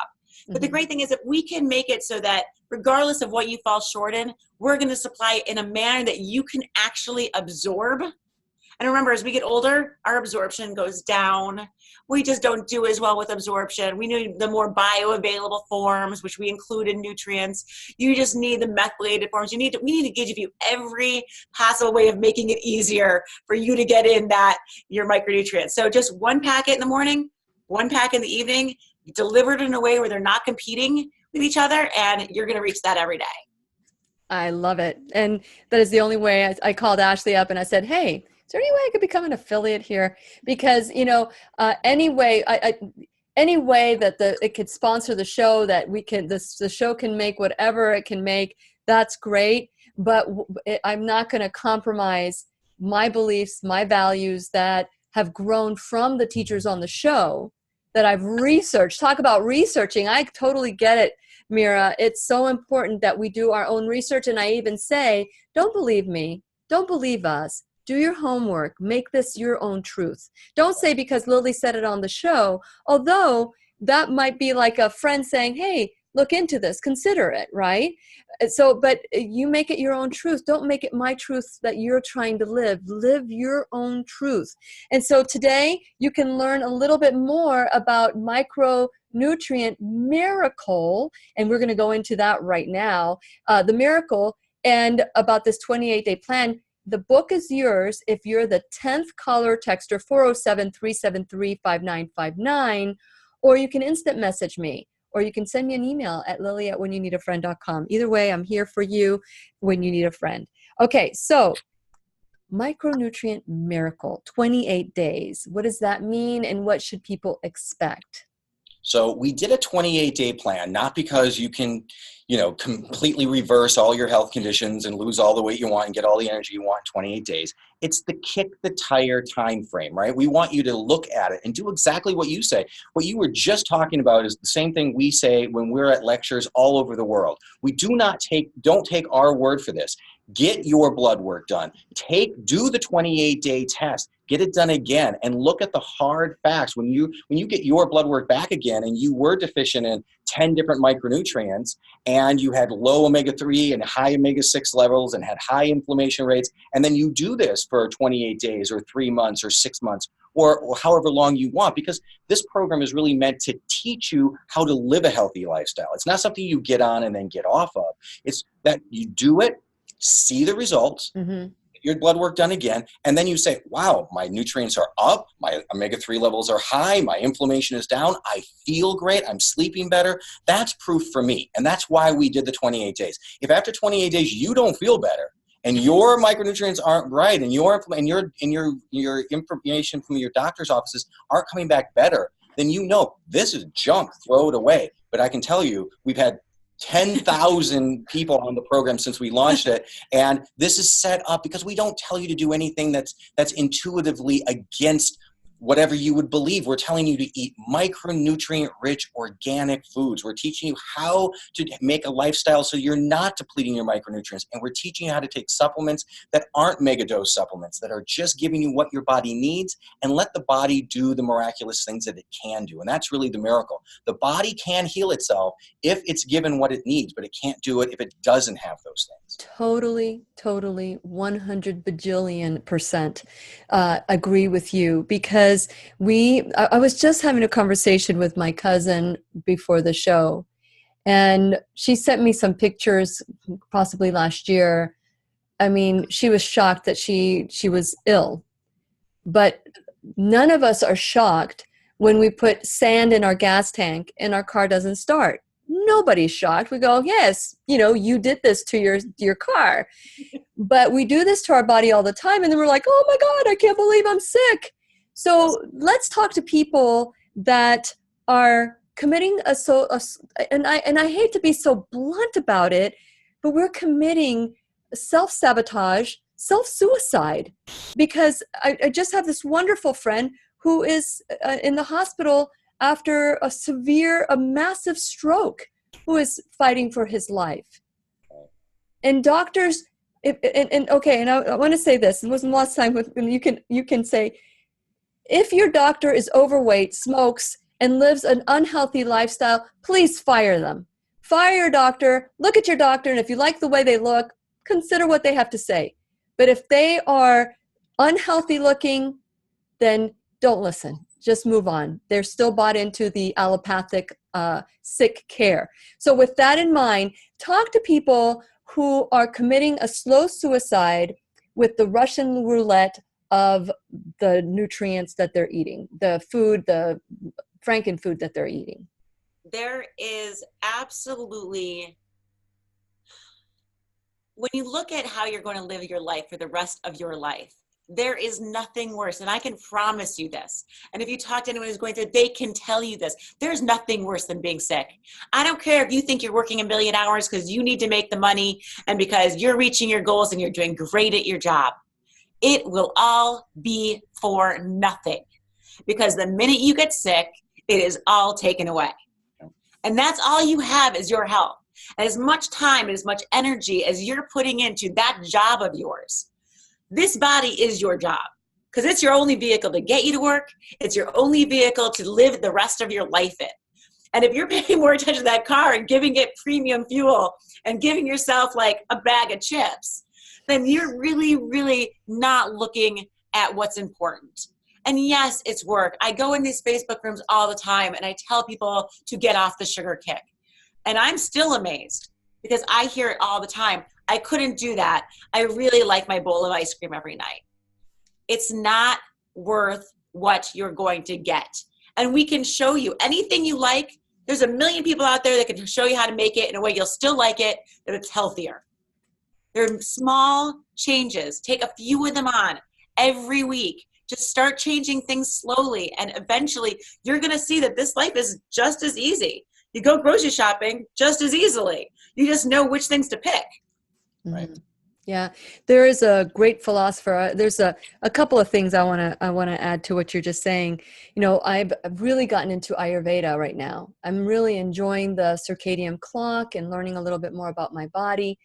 But the great thing is that we can make it so that regardless of what you fall short in, we're going to supply it in a manner that you can actually absorb. And remember, as we get older, our absorption goes down. We just don't do as well with absorption. We need the more bioavailable forms, which we include in nutrients. You just need the methylated forms. We need to give you every possible way of making it easier for you to get in your micronutrients. So just 1 packet in the morning, 1 pack in the evening, delivered in a way where they're not competing with each other, and you're going to reach that every day. I love it. And that is the only way. I called Ashley up and I said, hey, is there any way I could become an affiliate here? Because, any way that it could sponsor the show, that we can, the show can make whatever it can make, that's great. But I'm not going to compromise my beliefs, my values that have grown from the teachers on the show that I've researched. Talk about researching. I totally get it, Mira. It's so important that we do our own research. And I even say, don't believe me. Don't believe us. Do your homework. Make this your own truth. Don't say because Lily said it on the show, although that might be like a friend saying, hey, look into this, consider it, right? So, but you make it your own truth. Don't make it my truth that you're trying to live. Live your own truth. And so today you can learn a little bit more about Micronutrient Miracle, and we're going to go into that right now, the Miracle, and about this 28-day plan. the book is yours if you're the 10th caller texter 407-373-5959, or you can instant message me, or you can send me an email at lily@whenyouneedafriend.com. Either way, I'm here for you when you need a friend. Okay, so Micronutrient Miracle, 28 days. What does that mean, and what should people expect? So we did a 28-day plan, not because you can, completely reverse all your health conditions and lose all the weight you want and get all the energy you want in 28 days. It's the kick the tire time frame, right? We want you to look at it and do exactly what you say. What you were just talking about is the same thing we say when we're at lectures all over the world. We don't take our word for this. Get your blood work done. Do the 28-day test. Get it done again, and look at the hard facts. When you get your blood work back again, and you were deficient in 10 different micronutrients, and you had low omega-3 and high omega-6 levels, and had high inflammation rates, and then you do this for 28 days, or 3 months, or 6 months, or however long you want, because this program is really meant to teach you how to live a healthy lifestyle. It's not something you get on and then get off of. It's that you do it, see the results, get your blood work done again, and then you say, wow, my nutrients are up, my omega-3 levels are high, my inflammation is down, I feel great, I'm sleeping better. That's proof for me, and that's why we did the 28 days. If after 28 days you don't feel better, and your micronutrients aren't right, and your information from your doctor's offices aren't coming back better, then this is junk, throw it away. But I can tell you, we've had 10,000 people on the program since we launched it, and this is set up because we don't tell you to do anything that's intuitively against whatever you would believe. We're telling you to eat micronutrient-rich organic foods. We're teaching you how to make a lifestyle so you're not depleting your micronutrients, and we're teaching you how to take supplements that aren't megadose supplements, that are just giving you what your body needs, and let the body do the miraculous things that it can do. And that's really the miracle. The body can heal itself if it's given what it needs, but it can't do it if it doesn't have those things. Totally, 100 bajillion% agree with you, because I was just having a conversation with my cousin before the show, and she sent me some pictures possibly last year. I mean, she was shocked that she was ill, but none of us are shocked when we put sand in our gas tank and our car doesn't start. Nobody's shocked. We go, yes, you did this to your car. But we do this to our body all the time, and then we're like, oh my God, I can't believe I'm sick. So let's talk to people that are committing and I hate to be so blunt about it, but we're committing self-sabotage, self-suicide, because I just have this wonderful friend who is in the hospital after a massive stroke, who is fighting for his life. And doctors, I want to say this, it wasn't last time, you can say, if your doctor is overweight, smokes, and lives an unhealthy lifestyle, please fire them. Fire your doctor, look at your doctor, and if you like the way they look, consider what they have to say. But if they are unhealthy looking, then don't listen. Just move on. They're still bought into the allopathic sick care. So with that in mind, talk to people who are committing a slow suicide with the Russian roulette of the nutrients that they're eating, the Frankenfood that they're eating. There is absolutely, when you look at how you're going to live your life for the rest of your life, there is nothing worse, and I can promise you this. And if you talk to anyone who's going through, they can tell you this. There's nothing worse than being sick. I don't care if you think you're working 1,000,000 hours because you need to make the money and because you're reaching your goals and you're doing great at your job. It will all be for nothing, because the minute you get sick, it is all taken away. And that's all you have is your health. And as much time and as much energy as you're putting into that job of yours, this body is your job, because it's your only vehicle to get you to work. It's your only vehicle to live the rest of your life in. And if you're paying more attention to that car and giving it premium fuel and giving yourself like a bag of chips, then you're really, really not looking at what's important. And yes, it's work. I go in these Facebook rooms all the time and I tell people to get off the sugar kick. And I'm still amazed because I hear it all the time. I couldn't do that. I really like my bowl of ice cream every night. It's not worth what you're going to get. And we can show you anything you like. There's a million people out there that can show you how to make it in a way you'll still like it, that it's healthier. There are small changes. Take a few of them on every week. Just start changing things slowly, and eventually you're going to see that this life is just as easy. You go grocery shopping just as easily. You just know which things to pick. Right. Yeah, there is a great philosopher. There's a couple of things I want to add to what you're just saying. You know, I've really gotten into Ayurveda right now. I'm really enjoying the circadian clock and learning a little bit more about my body.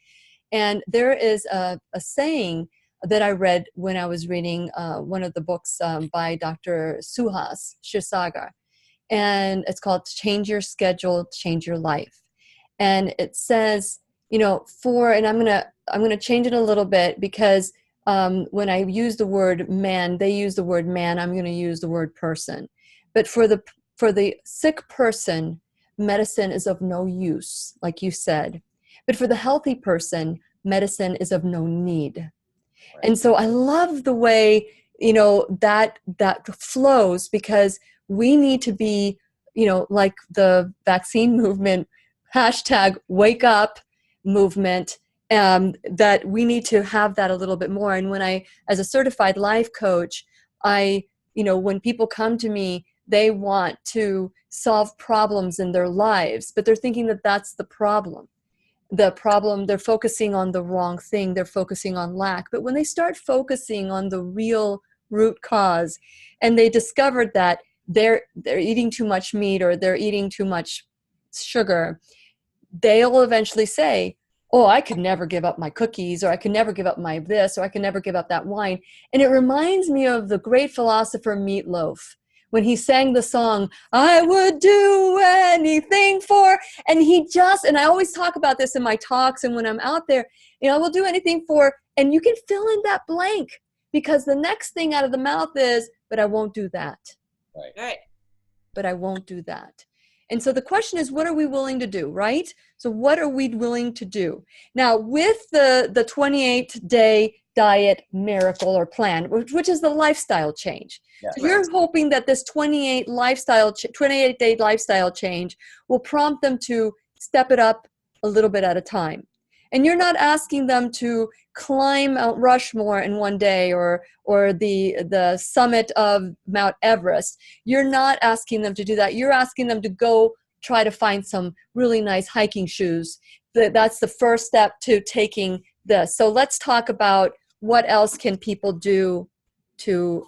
And there is a saying that I read when I was reading one of the books by Dr. Suhas Shirsagar. And it's called Change Your Schedule, Change Your Life. And it says, you know, and I'm gonna change it a little bit, because when I use the word man, they use the word man, I'm gonna use the word person. But for the sick person, medicine is of no use, like you said. But for the healthy person, medicine is of no need. Right. And so I love the way, you know, that flows, because we need to be, you know, like the vaccine movement, #wake up movement, that we need to have that a little bit more. And when I, as a certified life coach, when people come to me, they want to solve problems in their lives, but they're thinking that that's the problem. They're focusing on the wrong thing. They're focusing on lack. But when they start focusing on the real root cause, and they discovered that they're eating too much meat, or they're eating too much sugar, they'll eventually say, oh, I could never give up my cookies, or I could never give up my this, or I could never give up that wine. And it reminds me of the great philosopher Meatloaf, when he sang the song, I would do anything for, and I always talk about this in my talks and when I'm out there, you know, I will do anything for, and you can fill in that blank, because the next thing out of the mouth is, but I won't do that. Right. But I won't do that. And so the question is, what are we willing to do, right? So what are we willing to do? Now, with the 28-day diet miracle or plan, which is the lifestyle change. Yeah, so you're hoping that this 28-day lifestyle change will prompt them to step it up a little bit at a time. And you're not asking them to climb Mount Rushmore in one day, or the summit of Mount Everest. You're not asking them to do that. You're asking them to go try to find some really nice hiking shoes. That's the first step to taking this. So let's talk about what else can people do to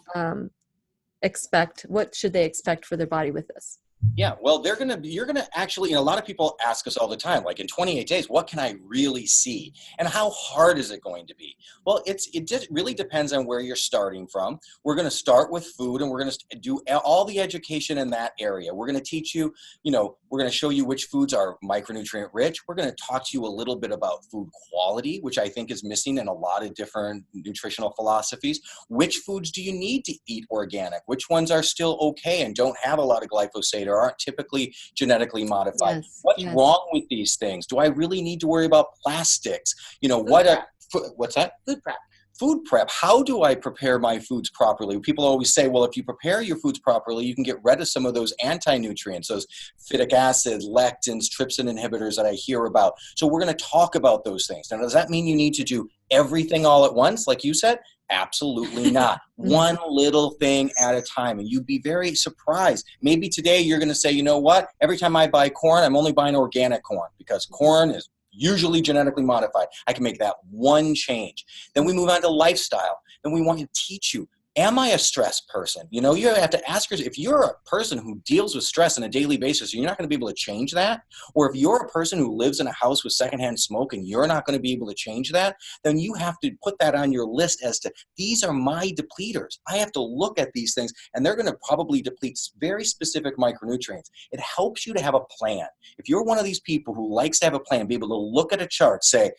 expect. What should they expect for their body with this? Yeah, well, you're going to actually, a lot of people ask us all the time, like, in 28 days, what can I really see? And how hard is it going to be? Well, it really depends on where you're starting from. We're going to start with food, and we're going to do all the education in that area. We're going to teach you, we're going to show you which foods are micronutrient rich. We're going to talk to you a little bit about food quality, which I think is missing in a lot of different nutritional philosophies. Which foods do you need to eat organic? Which ones are still okay and don't have a lot of glyphosate or aren't typically genetically modified? Yes, What's wrong with these things? Do I really need to worry about plastics? What's that? Food prep. Food prep. How do I prepare my foods properly? People always say, well, if you prepare your foods properly, you can get rid of some of those anti-nutrients, those phytic acid, lectins, trypsin inhibitors that I hear about. So we're going to talk about those things. Now, does that mean you need to do everything all at once, like you said? Absolutely not. One little thing at a time. And you'd be very surprised. Maybe today you're going to say, you know what? Every time I buy corn, I'm only buying organic corn, because corn is usually genetically modified. I can make that one change. Then we move on to lifestyle. Then we want to teach you, am I a stress person? You have to ask yourself, if you're a person who deals with stress on a daily basis, you're not going to be able to change that. Or if you're a person who lives in a house with secondhand smoke and you're not going to be able to change that, then you have to put that on your list as to, these are my depleters. I have to look at these things, and they're going to probably deplete very specific micronutrients. It helps you to have a plan. If you're one of these people who likes to have a plan, be able to look at a chart, say,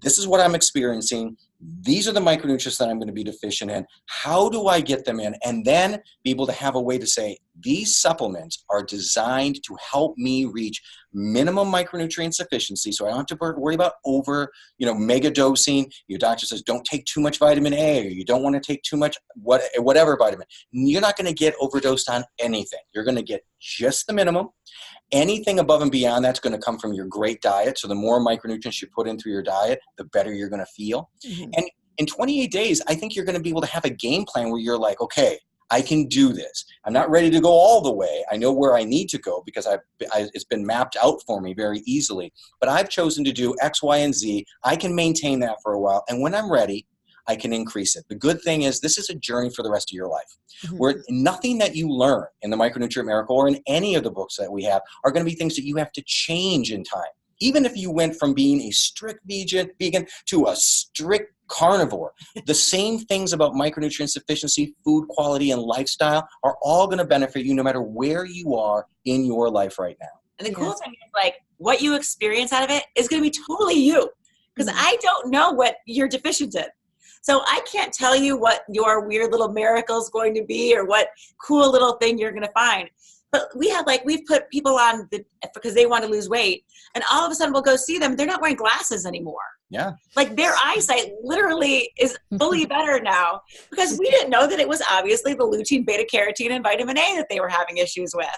this is what I'm experiencing. these are the micronutrients that I'm going to be deficient in. How do I get them in? And then be able to have a way to say, these supplements are designed to help me reach minimum micronutrient sufficiency. So I don't have to worry about over, mega dosing. Your doctor says, don't take too much vitamin A, or you don't want to take too much whatever vitamin. You're not going to get overdosed on anything. You're going to get just the minimum. Anything above and beyond that's going to come from your great diet. So the more micronutrients you put in through your diet, the better you're going to feel. Mm-hmm. And in 28 days, I think you're going to be able to have a game plan where you're like, okay, I can do this. I'm not ready to go all the way. I know where I need to go because it's been mapped out for me very easily. But I've chosen to do X, Y, and Z. I can maintain that for a while. And when I'm ready, I can increase it. The good thing is this is a journey for the rest of your life, where nothing that you learn in the Micronutrient Miracle or in any of the books that we have are going to be things that you have to change in time. Even if you went from being a strict vegan to a strict carnivore, the same things about micronutrient sufficiency, food quality, and lifestyle are all going to benefit you no matter where you are in your life right now. And the cool thing is, like, what you experience out of it is going to be totally you, because I don't know what you're deficient in. So I can't tell you what your weird little miracle is going to be or what cool little thing you're going to find. But we've put people on because they want to lose weight, and all of a sudden we'll go see them. They're not wearing glasses anymore. Yeah. Like their eyesight literally is fully better now, because we didn't know that it was obviously the lutein, beta carotene, and vitamin A that they were having issues with.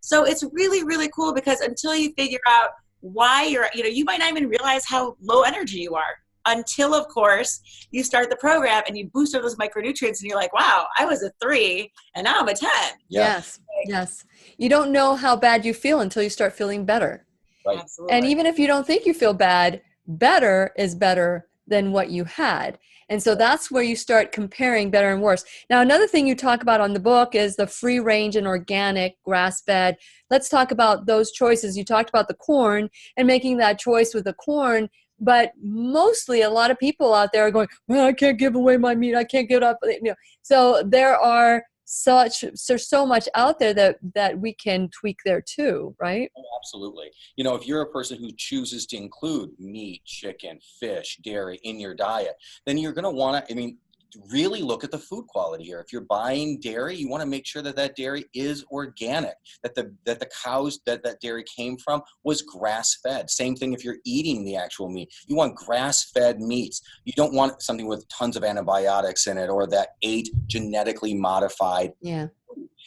So it's really, really cool, because until you figure out why you might not even realize how low energy you are until, of course, you start the program and you boost all those micronutrients and you're like, wow, I was a 3 and now I'm a 10. Yeah. Yes. You don't know how bad you feel until you start feeling better. Right. Absolutely. And even if you don't think you feel bad, better is better than what you had. And so that's where you start comparing better and worse. Now, another thing you talk about on the book is the free range and organic grass-fed. Let's talk about those choices. You talked about the corn and making that choice with the corn. But mostly a lot of people out there are going, well, I can't give away my meat. I can't give it up. So there's so much out there that we can tweak there too, right? Oh, absolutely. If you're a person who chooses to include meat, chicken, fish, dairy in your diet, then you're going to want to, really look at the food quality here. If you're buying dairy, you want to make sure that dairy is organic, that the cows that dairy came from was grass-fed. Same thing if you're eating the actual meat. You want grass-fed meats. You don't want something with tons of antibiotics in it or that ate genetically modified. Yeah.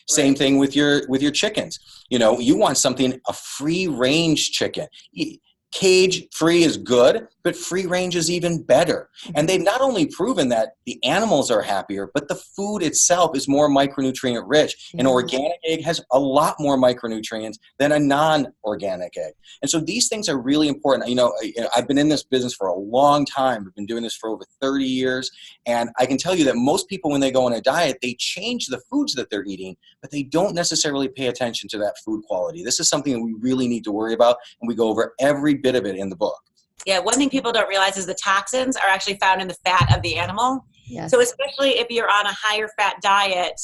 Same thing with your chickens. You want something, a free-range chicken. Cage free is good, but free range is even better. And they've not only proven that the animals are happier, but the food itself is more micronutrient rich. An organic egg has a lot more micronutrients than a non-organic egg. And so these things are really important. I've been in this business for a long time. I've been doing this for over 30 years. And I can tell you that most people, when they go on a diet, they change the foods that they're eating, but they don't necessarily pay attention to that food quality. This is something that we really need to worry about. And we go over every bit of it in the book. Yeah, one thing people don't realize is the toxins are actually found in the fat of the animal. Yes. So especially if you're on a higher fat diet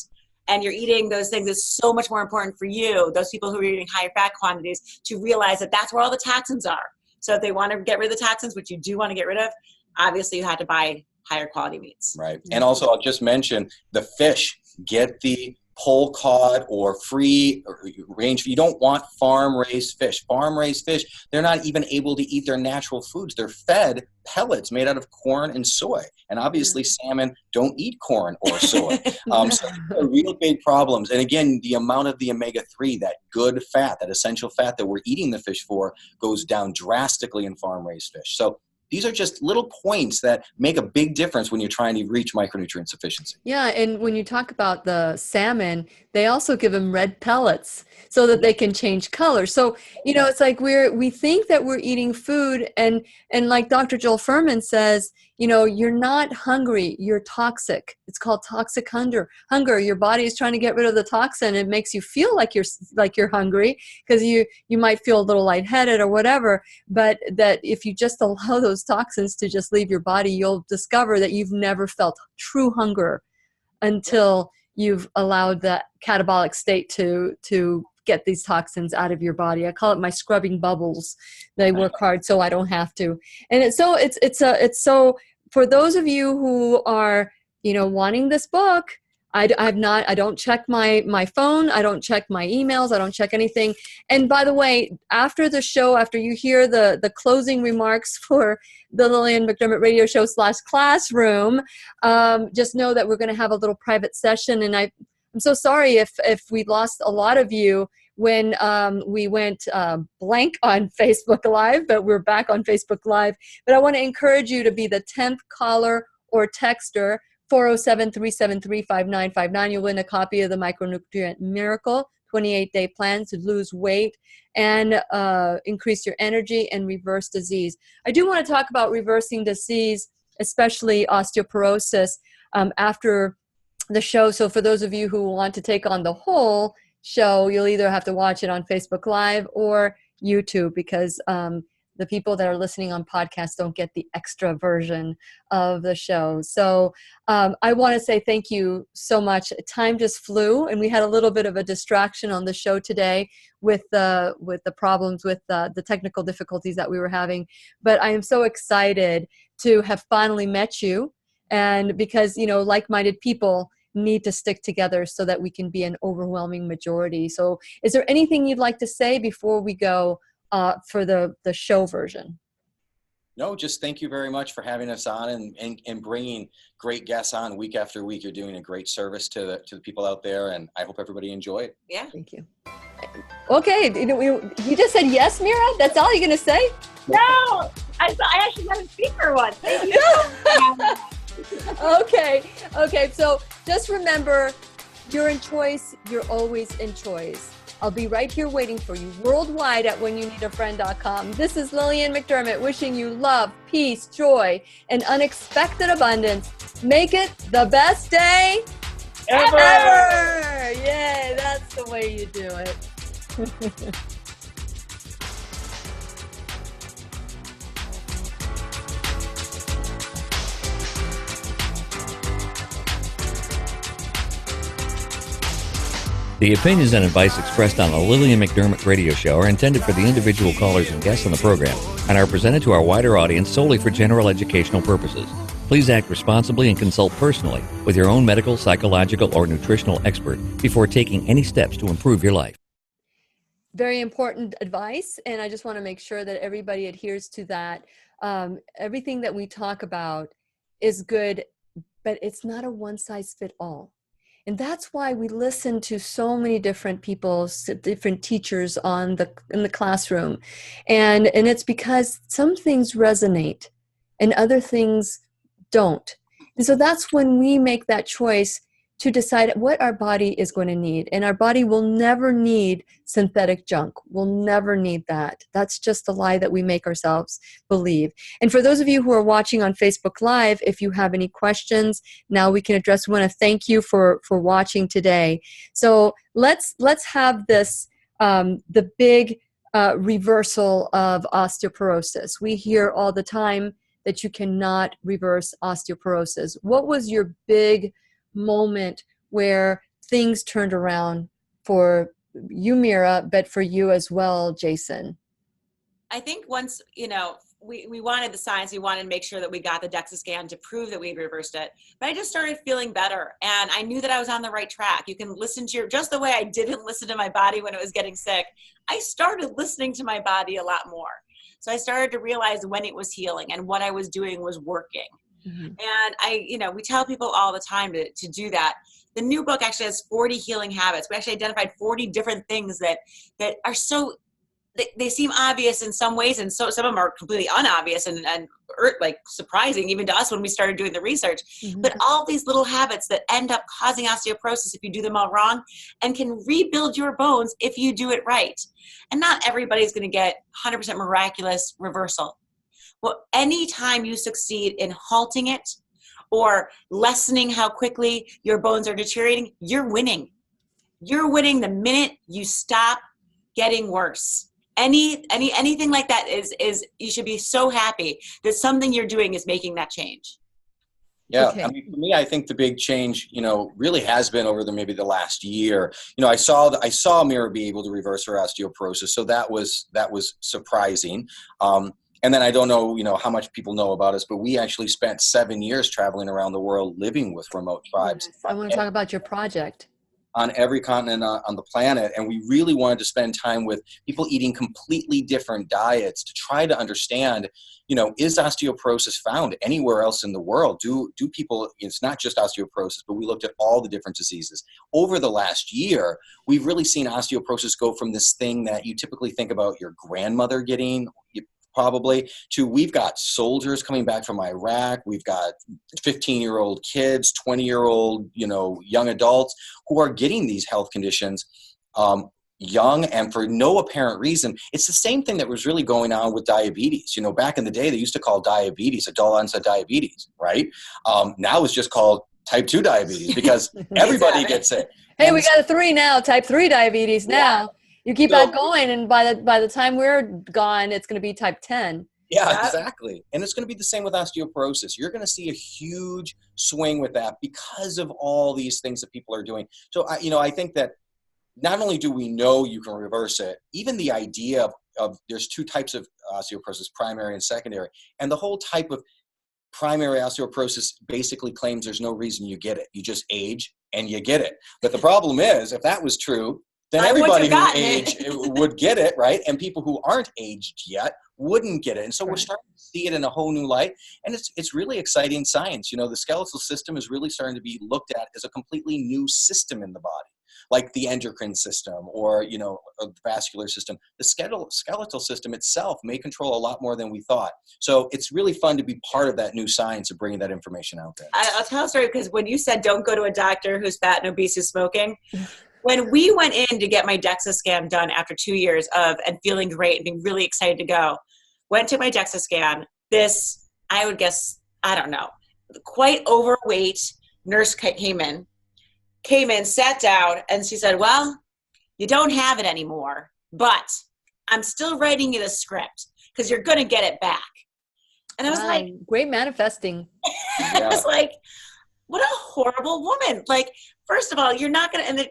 and you're eating those things, it's so much more important for you, those people who are eating higher fat quantities, to realize that that's where all the toxins are. So if they want to get rid of the toxins, which you do want to get rid of, obviously you have to buy higher quality meats. Right. And also I'll just mention the fish. Get the pole cod or free range. You don't want farm raised fish. Farm raised fish, they're not even able to eat their natural foods. They're fed pellets made out of corn and soy. And obviously salmon don't eat corn or soy. So they're real big problems. And again, the amount of the omega-3, that good fat, that essential fat that we're eating the fish for, goes down drastically in farm raised fish. So these are just little points that make a big difference when you're trying to reach micronutrient sufficiency. Yeah, and when you talk about the salmon, they also give them red pellets so that they can change color. So, it's like we think that we're eating food, and like Dr. Joel Fuhrman says, you're not hungry, you're toxic. It's called toxic hunger. Your body is trying to get rid of the toxin. It makes you feel like you're hungry because you might feel a little lightheaded or whatever, but that if you just allow those toxins to just leave your body, you'll discover that you've never felt true hunger until you've allowed that catabolic state to get these toxins out of your body. I call it my scrubbing bubbles. They work hard so I don't have to. And it's so for those of you who are, wanting this book, I don't check my phone. I don't check my emails. I don't check anything. And by the way, after the show, after you hear the closing remarks for the Lillian McDermott radio show /classroom, just know that we're going to have a little private session. And I'm so sorry if we lost a lot of you when we went blank on Facebook Live, but we're back on Facebook Live. But I want to encourage you to be the 10th caller or texter, 407-373-5959. You'll win a copy of the Micronutrient Miracle, 28-day plan to lose weight and increase your energy and reverse disease. I do want to talk about reversing disease, especially osteoporosis, after the show. So for those of you who want to take on the whole show, you'll either have to watch it on Facebook Live or YouTube, because the people that are listening on podcasts don't get the extra version of the show. So I want to say thank you so much. Time just flew, and we had a little bit of a distraction on the show today with the problems with the technical difficulties that we were having. But I am so excited to have finally met you, and because like-minded people need to stick together so that we can be an overwhelming majority. So is there anything you'd like to say before we go for the show version? No, just thank you very much for having us on and bringing great guests on week after week. You're doing a great service to the people out there, and I hope everybody enjoyed it. Yeah. Thank you. Okay, you just said yes, Mira? That's all you're going to say? No, I actually got a speaker one. Thank you. Okay, so just remember, you're in choice, you're always in choice. I'll be right here waiting for you worldwide at whenyouneedafriend.com. This is Lillian McDermott wishing you love, peace, joy, and unexpected abundance. Make it the best day ever! Yay, that's the way you do it. The opinions and advice expressed on the Lillian McDermott radio show are intended for the individual callers and guests on the program and are presented to our wider audience solely for general educational purposes. Please act responsibly and consult personally with your own medical, psychological, or nutritional expert before taking any steps to improve your life. Very important advice, and I just want to make sure that everybody adheres to that. Everything that we talk about is good, but it's not a one-size-fits-all. And that's why we listen to so many different people, different teachers in the classroom. And it's because some things resonate and other things don't. And so that's when we make that choice to decide what our body is going to need. And our body will never need synthetic junk. We'll never need that. That's just a lie that we make ourselves believe. And for those of you who are watching on Facebook Live, if you have any questions, now we can address. We want to thank you for watching today. So let's have this, the big reversal of osteoporosis. We hear all the time that you cannot reverse osteoporosis. What was your big moment where things turned around for you, Mira, but for you as well, Jayson? I think once, we wanted the science, we wanted to make sure that we got the DEXA scan to prove that we had reversed it. But I just started feeling better, and I knew that I was on the right track. You can listen to just the way I didn't listen to my body when it was getting sick. I started listening to my body a lot more. So I started to realize when it was healing and what I was doing was working. Mm-hmm. And we tell people all the time to do that. The new book actually has 40 healing habits. We actually identified 40 different things that are so, they seem obvious in some ways, and so some of them are completely unobvious and like surprising even to us when we started doing the research. Mm-hmm. But all these little habits that end up causing osteoporosis if you do them all wrong, and can rebuild your bones if you do it right. And not everybody's going to get 100% miraculous reversal. Well, anytime you succeed in halting it or lessening how quickly your bones are deteriorating, you're winning. You're winning the minute you stop getting worse. Anything like that is you should be so happy that something you're doing is making that change. Yeah, okay. I mean, for me, I think the big change, really has been over maybe the last year. I saw Mira be able to reverse her osteoporosis, so that was surprising. And then I don't know, how much people know about us, but we actually spent 7 years traveling around the world living with remote tribes. Yes, I want to talk about your project. On every continent on the planet. And we really wanted to spend time with people eating completely different diets to try to understand, is osteoporosis found anywhere else in the world? Do people, it's not just osteoporosis, but we looked at all the different diseases. Over the last year, we've really seen osteoporosis go from this thing that you typically think about your grandmother getting, probably, to we've got soldiers coming back from Iraq. We've got 15-year-old kids, 20-year-old, young adults who are getting these health conditions young and for no apparent reason. It's the same thing that was really going on with diabetes. Back in the day, they used to call diabetes adult onset diabetes, right? Now it's just called type 2 diabetes because everybody gets it. Hey, and we got a 3 now, type 3 diabetes now. Yeah. You keep that going, and by the time we're gone, it's going to be type 10. Yeah, exactly. And it's going to be the same with osteoporosis. You're going to see a huge swing with that because of all these things that people are doing. So, I think that not only do we know you can reverse it, even the idea of there's 2 types of osteoporosis, primary and secondary. And the whole type of primary osteoporosis basically claims there's no reason you get it. You just age and you get it. But the problem is, if that was true, then everybody who aged would get it, right? And people who aren't aged yet wouldn't get it. And so we're starting to see it in a whole new light. And it's really exciting science. The skeletal system is really starting to be looked at as a completely new system in the body, like the endocrine system or, a vascular system. The skeletal system itself may control a lot more than we thought. So it's really fun to be part of that new science of bringing that information out there. I'll tell a story because when you said don't go to a doctor who's fat and obese who's smoking, when we went in to get my DEXA scan done after 2 years and feeling great and being really excited to go, went to my DEXA scan, this, I would guess, I don't know, quite overweight nurse came in, sat down, and she said, well, you don't have it anymore, but I'm still writing you the script because you're going to get it back. And I was like, great manifesting. I was like, what a horrible woman. Like, first of all, you're not going to,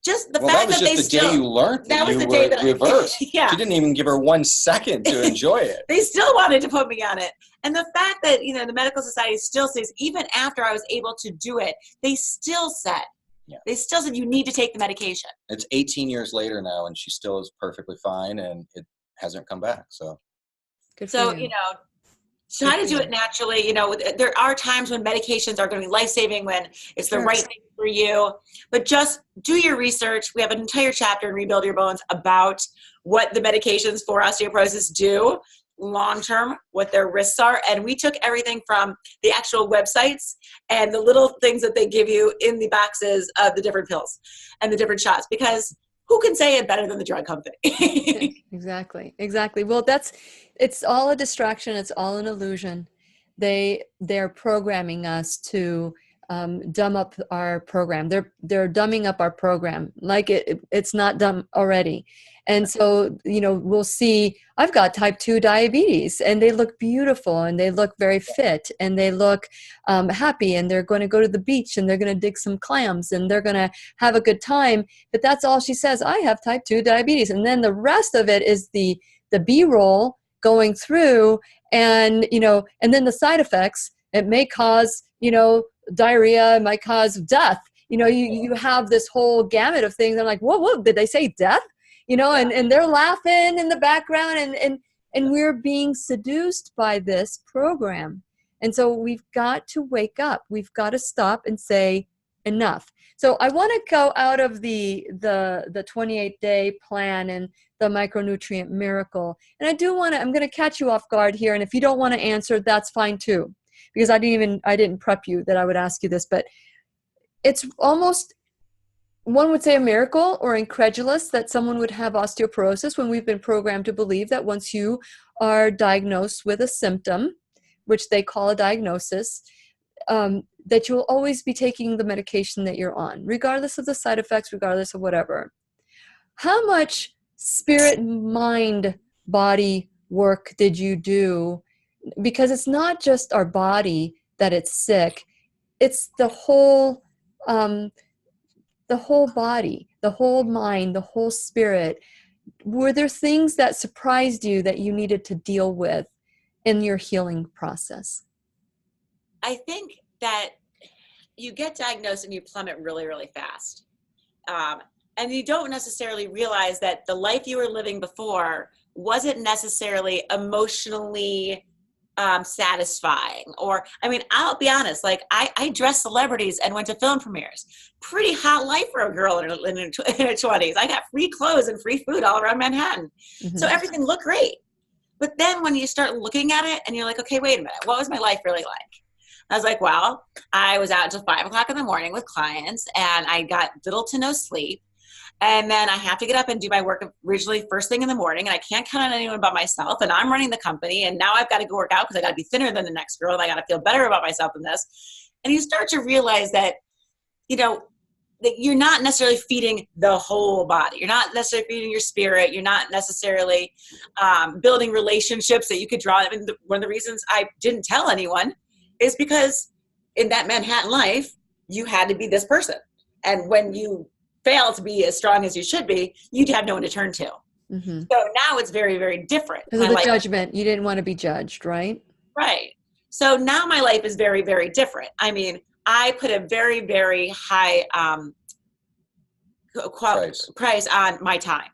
just the fact that they still. That was just the day you learned that you were reversed. Yeah. She didn't even give her 1 second to enjoy it. They still wanted to put me on it. And the fact that, the medical society still says, even after I was able to do it, they still said, you need to take the medication. It's 18 years later now, and she still is perfectly fine, and it hasn't come back. So, good so, for you. try to do it naturally. There are times when medications are going to be life-saving, when it's the right thing for you, but just do your research. We have an entire chapter in Rebuild Your Bones about what the medications for osteoporosis do long-term, what their risks are. And we took everything from the actual websites and the little things that they give you in the boxes of the different pills and the different shots, because who can say it better than the drug company? Exactly. Well, it's all a distraction. It's all an illusion. They're programming us to dumb up our program. They're dumbing up our program like it's not dumb already. And so, we'll see, I've got type 2 diabetes, and they look beautiful, and they look very fit, and they look happy, and they're going to go to the beach, and they're going to dig some clams, and they're going to have a good time. But that's all she says. I have type 2 diabetes. And then the rest of it is the B-roll going through, and, and then the side effects. It may cause, diarrhea, it might cause death. You have this whole gamut of things. I'm like, whoa, did they say death? And they're laughing in the background, and we're being seduced by this program. And so we've got to wake up. We've got to stop and say enough. So I want to go out of the 28-day plan and the Micronutrient Miracle. And I'm going to catch you off guard here. And if you don't want to answer, that's fine too, because I didn't prep you that I would ask you this, but it's almost, one would say, a miracle or incredulous that someone would have osteoporosis when we've been programmed to believe that once you are diagnosed with a symptom, which they call a diagnosis, that you'll always be taking the medication that you're on, regardless of the side effects, regardless of whatever. How much spirit, mind, body work did you do? Because it's not just our body that it's sick, it's the whole body, the whole mind, the whole spirit. were there things that surprised you that you needed to deal with in your healing process? I think that you get diagnosed and you plummet really, really fast. And you don't necessarily realize that the life you were living before wasn't necessarily emotionally satisfying. Or, I mean, I'll be honest, like I dressed celebrities and went to film premieres. Pretty hot life for a girl in her 20s. I got free clothes and free food all around Manhattan. So everything looked great. But then when you start looking at it and you're like, okay, wait a minute, what was my life really like? I was like, well, I was out until 5 o'clock in the morning with clients and I got little to no sleep. And then I have to get up and do my work originally first thing in the morning, and I can't count on anyone but myself, and I'm running the company, and now I've got to go work out because I got to be thinner than the next girl, and I got to feel better about myself than this. And you start to realize that, you know, that you're not necessarily feeding the whole body. You're not necessarily feeding your spirit. You're not necessarily building relationships that you could draw. I mean, one of the reasons I didn't tell anyone is because in that Manhattan life, you had to be this person. And when you fail to be as strong as you should be, you'd have no one to turn to. So now it's very, very different. Because of the judgment. You didn't want to be judged, right? Right. So now my life is very, very different. I mean, I put a very, very high price on my time.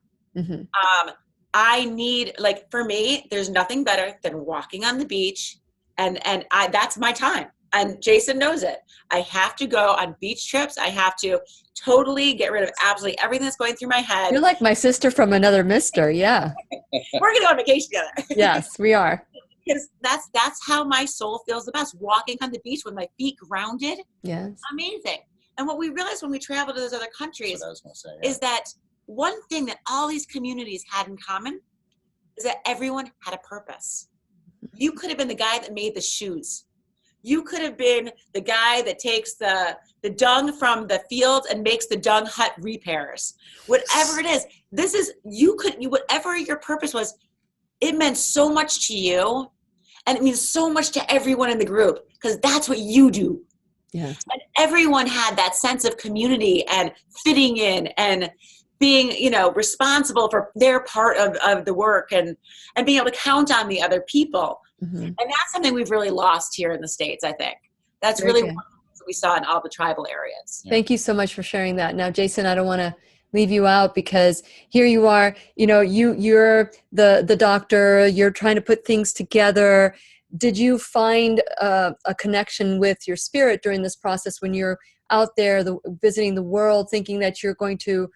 I need, like, for me, there's nothing better than walking on the beach, and that's my time. And Jayson knows it. I have to go on beach trips. I have to totally get rid of absolutely everything that's going through my head. You're like my sister from another mister. Yeah. We're going to go on vacation together. Yes, we are. Because that's how my soul feels the best. Walking on the beach with my feet grounded. Yes. Amazing. And what we realized when we traveled to those other countries is that one thing that all these communities had in common is that everyone had a purpose. You could have been the guy that made the shoes. You could have been the guy that takes the dung from the fields and makes the dung hut repairs. Whatever it is, whatever your purpose was, it meant so much to you, and it means so much to everyone in the group because that's what you do. Yeah. And everyone had that sense of community and fitting in and being, you know, responsible for their part of the work and being able to count on the other people. And that's something we've really lost here in the States, I think. That's really one that we saw in all the tribal areas. Thank you so much for sharing that. Now, Jayson, I don't want to leave you out because here you are, you know, you're the doctor, you're trying to put things together. Did you find a connection with your spirit during this process when you're out there visiting the world thinking that you're going to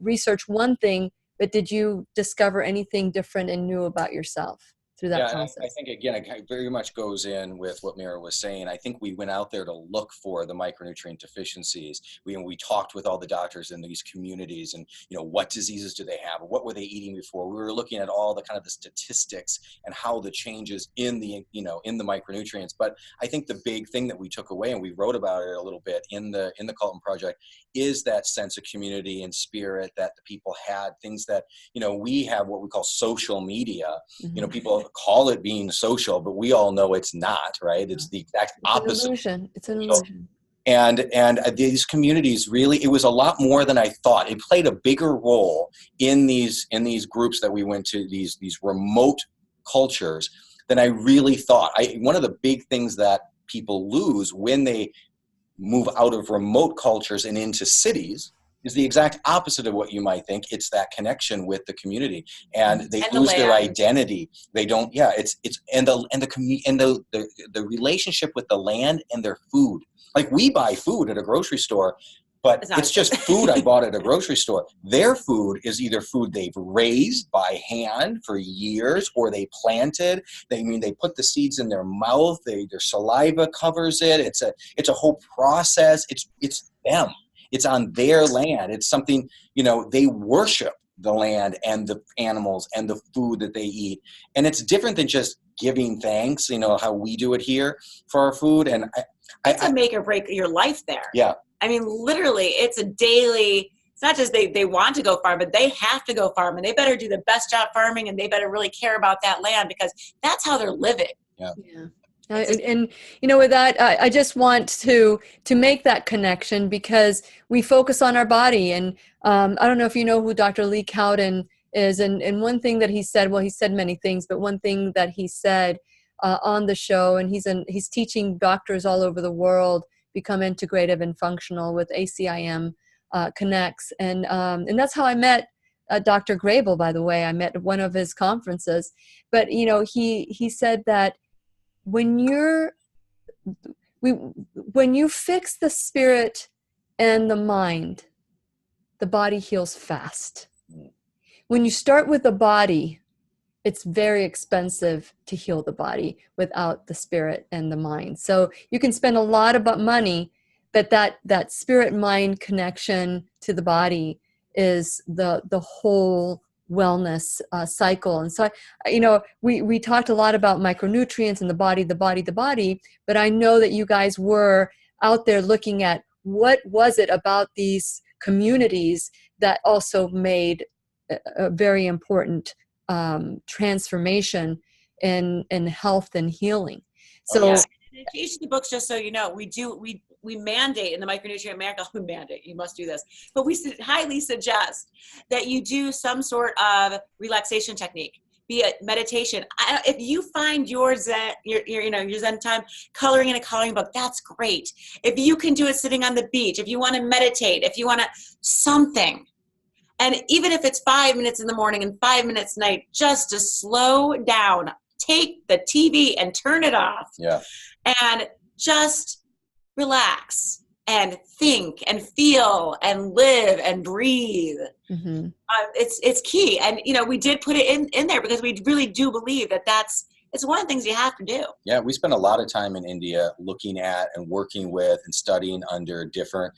research one thing, but did you discover anything different and new about yourself through that process? I think, again, it very much goes in with what Mira was saying. I think we went out there to look for the micronutrient deficiencies. We talked with all the doctors in these communities and, you know, what diseases do they have? What were they eating before? We were looking at all the kind of the statistics and how the changes in the, you know, in the micronutrients. But I think the big thing that we took away, and we wrote about it a little bit in the Calton project, is that sense of community and spirit that the people had, things that, you know, we have what we call social media. You know, people call it being social, but we all know it's not, right? It's the exact opposite. It's an illusion. It's an illusion. And these communities really, it was a lot more than I thought. It played a bigger role in these groups that we went to, these remote cultures, than I really thought. One of the big things that people lose when they move out of remote cultures and into cities is the exact opposite of what you might think. It's that connection with the community, and they lose their identity. They don't. Yeah, it's the relationship with the land and their food. Like, we buy food at a grocery store, but it's just food I bought at a grocery store. Their food is either food they've raised by hand for years, or they planted. They put the seeds in their mouth. Their saliva covers it. It's a whole process. It's them. It's on their land. It's something, you know, they worship the land and the animals and the food that they eat. And it's different than just giving thanks, you know, how we do it here for our food. And it's a make or break your life there. Yeah. I mean, literally, it's a daily, it's not just they want to go farm, but they have to go farm, and they better do the best job farming, and they better really care about that land because that's how they're living. Yeah. And you know, with that, I just want to make that connection because we focus on our body. And I don't know if you know who Dr. Calton is, and one thing that he said, well, he said many things, but one thing that he said on the show, and he's teaching doctors all over the world become integrative and functional with ACIM Connects, and that's how I met Dr. Grable, by the way. I met at one of his conferences, but he said that when you fix the spirit and the mind, the body heals fast. When you start with the body, it's very expensive to heal the body without the spirit and the mind. So you can spend a lot of money, but that spirit-mind connection to the body is the whole wellness cycle. And so, we talked a lot about micronutrients and the body, but I know that you guys were out there looking at what was it about these communities that also made a very important transformation in health and healing. So each of the books, just so you know, we mandate in the Micronutrient Miracle, you must do this, but we highly suggest that you do some sort of relaxation technique, be it meditation. If you find your Zen, your Zen time coloring in a coloring book, that's great. If you can do it sitting on the beach, if you want to meditate, if you want to something, and even if it's 5 minutes in the morning and 5 minutes at night, just to slow down, take the TV and turn it off. Yeah. And just relax and think and feel and live and breathe. Mm-hmm. It's key. And, we did put it in there because we really do believe it's one of the things you have to do. Yeah, we spent a lot of time in India looking at and working with and studying under different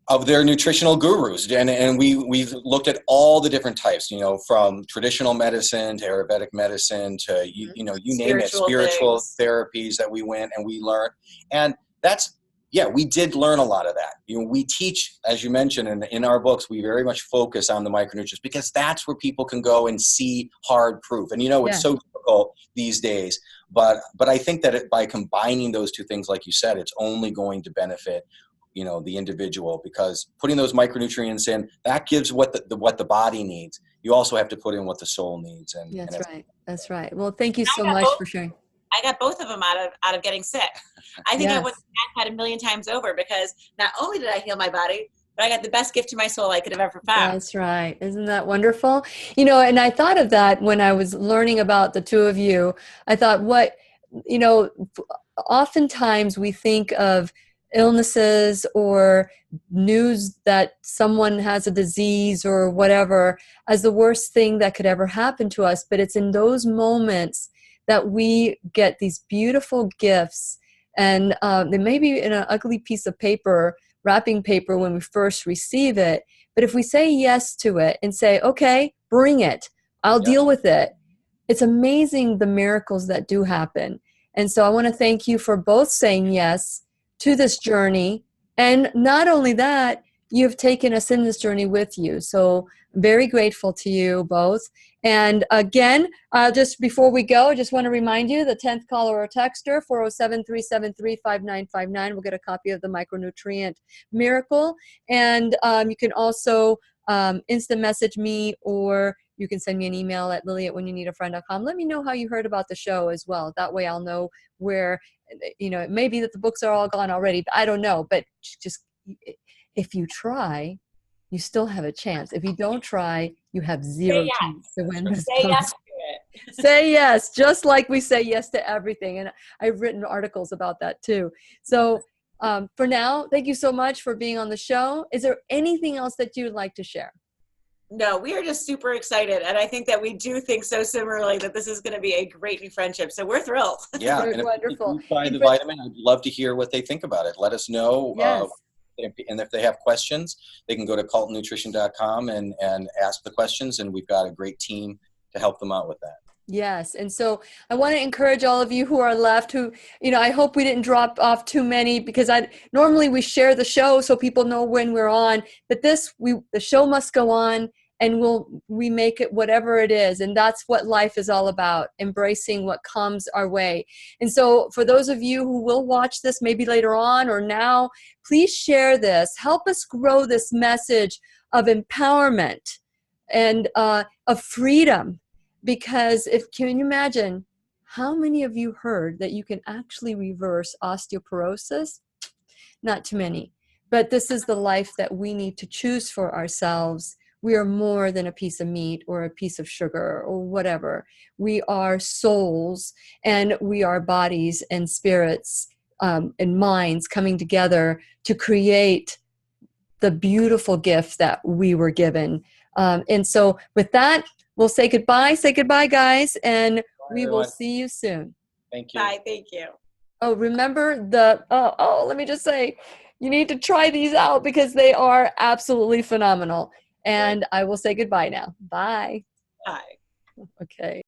of their nutritional gurus. And we've looked at all the different types, from traditional medicine to Ayurvedic medicine to, you name it, spiritual therapies that we went and we learned. And we did learn a lot of that. We teach, as you mentioned, in our books, we very much focus on the micronutrients because that's where people can go and see hard proof. And, it's so difficult these days. But I think that by combining those two things, like you said, it's only going to benefit the individual, because putting those micronutrients in, that gives what the body needs. You also have to put in what the soul needs. And that's right. Well, thank you so much for sharing. I got both of them out of getting sick. I think I was had 1,000,000 times over, because not only did I heal my body, but I got the best gift to my soul I could have ever found. That's right. Isn't that wonderful? And I thought of that when I was learning about the two of you. I thought, oftentimes we think of illnesses or news that someone has a disease or whatever as the worst thing that could ever happen to us. But it's in those moments that we get these beautiful gifts, and they may be in an ugly piece of paper, wrapping paper, when we first receive it. But if we say yes to it and say, okay, bring it, I'll deal with it. It's amazing the miracles that do happen. And so I want to thank you for both saying yes to this journey. And not only that, you've taken us in this journey with you. So very grateful to you both. And again, just before we go, I just want to remind you, the 10th caller or texter, 407-373-5959, will get a copy of the Micronutrient Miracle. And you can also instant message me, or you can send me an email at lily@whenyouneedafriend.com. Let me know how you heard about the show as well. That way I'll know where, it may be that the books are all gone already, but I don't know. But just, if you try, you still have a chance. If you don't try, you have zero chance to win this. Say yes to it. Say yes, just like we say yes to everything. And I've written articles about that too. So for now, thank you so much for being on the show. Is there anything else that you'd like to share? No, we are just super excited. And I think that we do think so similarly that this is going to be a great new friendship. So we're thrilled. Yeah. And wonderful. If you try the vitamin, I'd love to hear what they think about it. Let us know. Yes. And if they have questions, they can go to caltonnutrition.com and ask the questions. And we've got a great team to help them out with that. Yes. And so I want to encourage all of you who are left, who, I hope we didn't drop off too many, because normally we share the show so people know when we're on, but the show must go on, and we make it whatever it is. And that's what life is all about, embracing what comes our way. And so for those of you who will watch this maybe later on or now, please share this. Help us grow this message of empowerment and of freedom. Because can you imagine how many of you heard that you can actually reverse osteoporosis? Not too many. But this is the life that we need to choose for ourselves. We are more than a piece of meat or a piece of sugar or whatever. We are souls, and we are bodies and spirits and minds coming together to create the beautiful gift that we were given. And so with that, we'll say goodbye. Say goodbye, guys, and we will see you soon. Thank you. Bye. Thank you. Oh, remember let me just say, you need to try these out because they are absolutely phenomenal. And I will say goodbye now. Bye. Bye. Okay.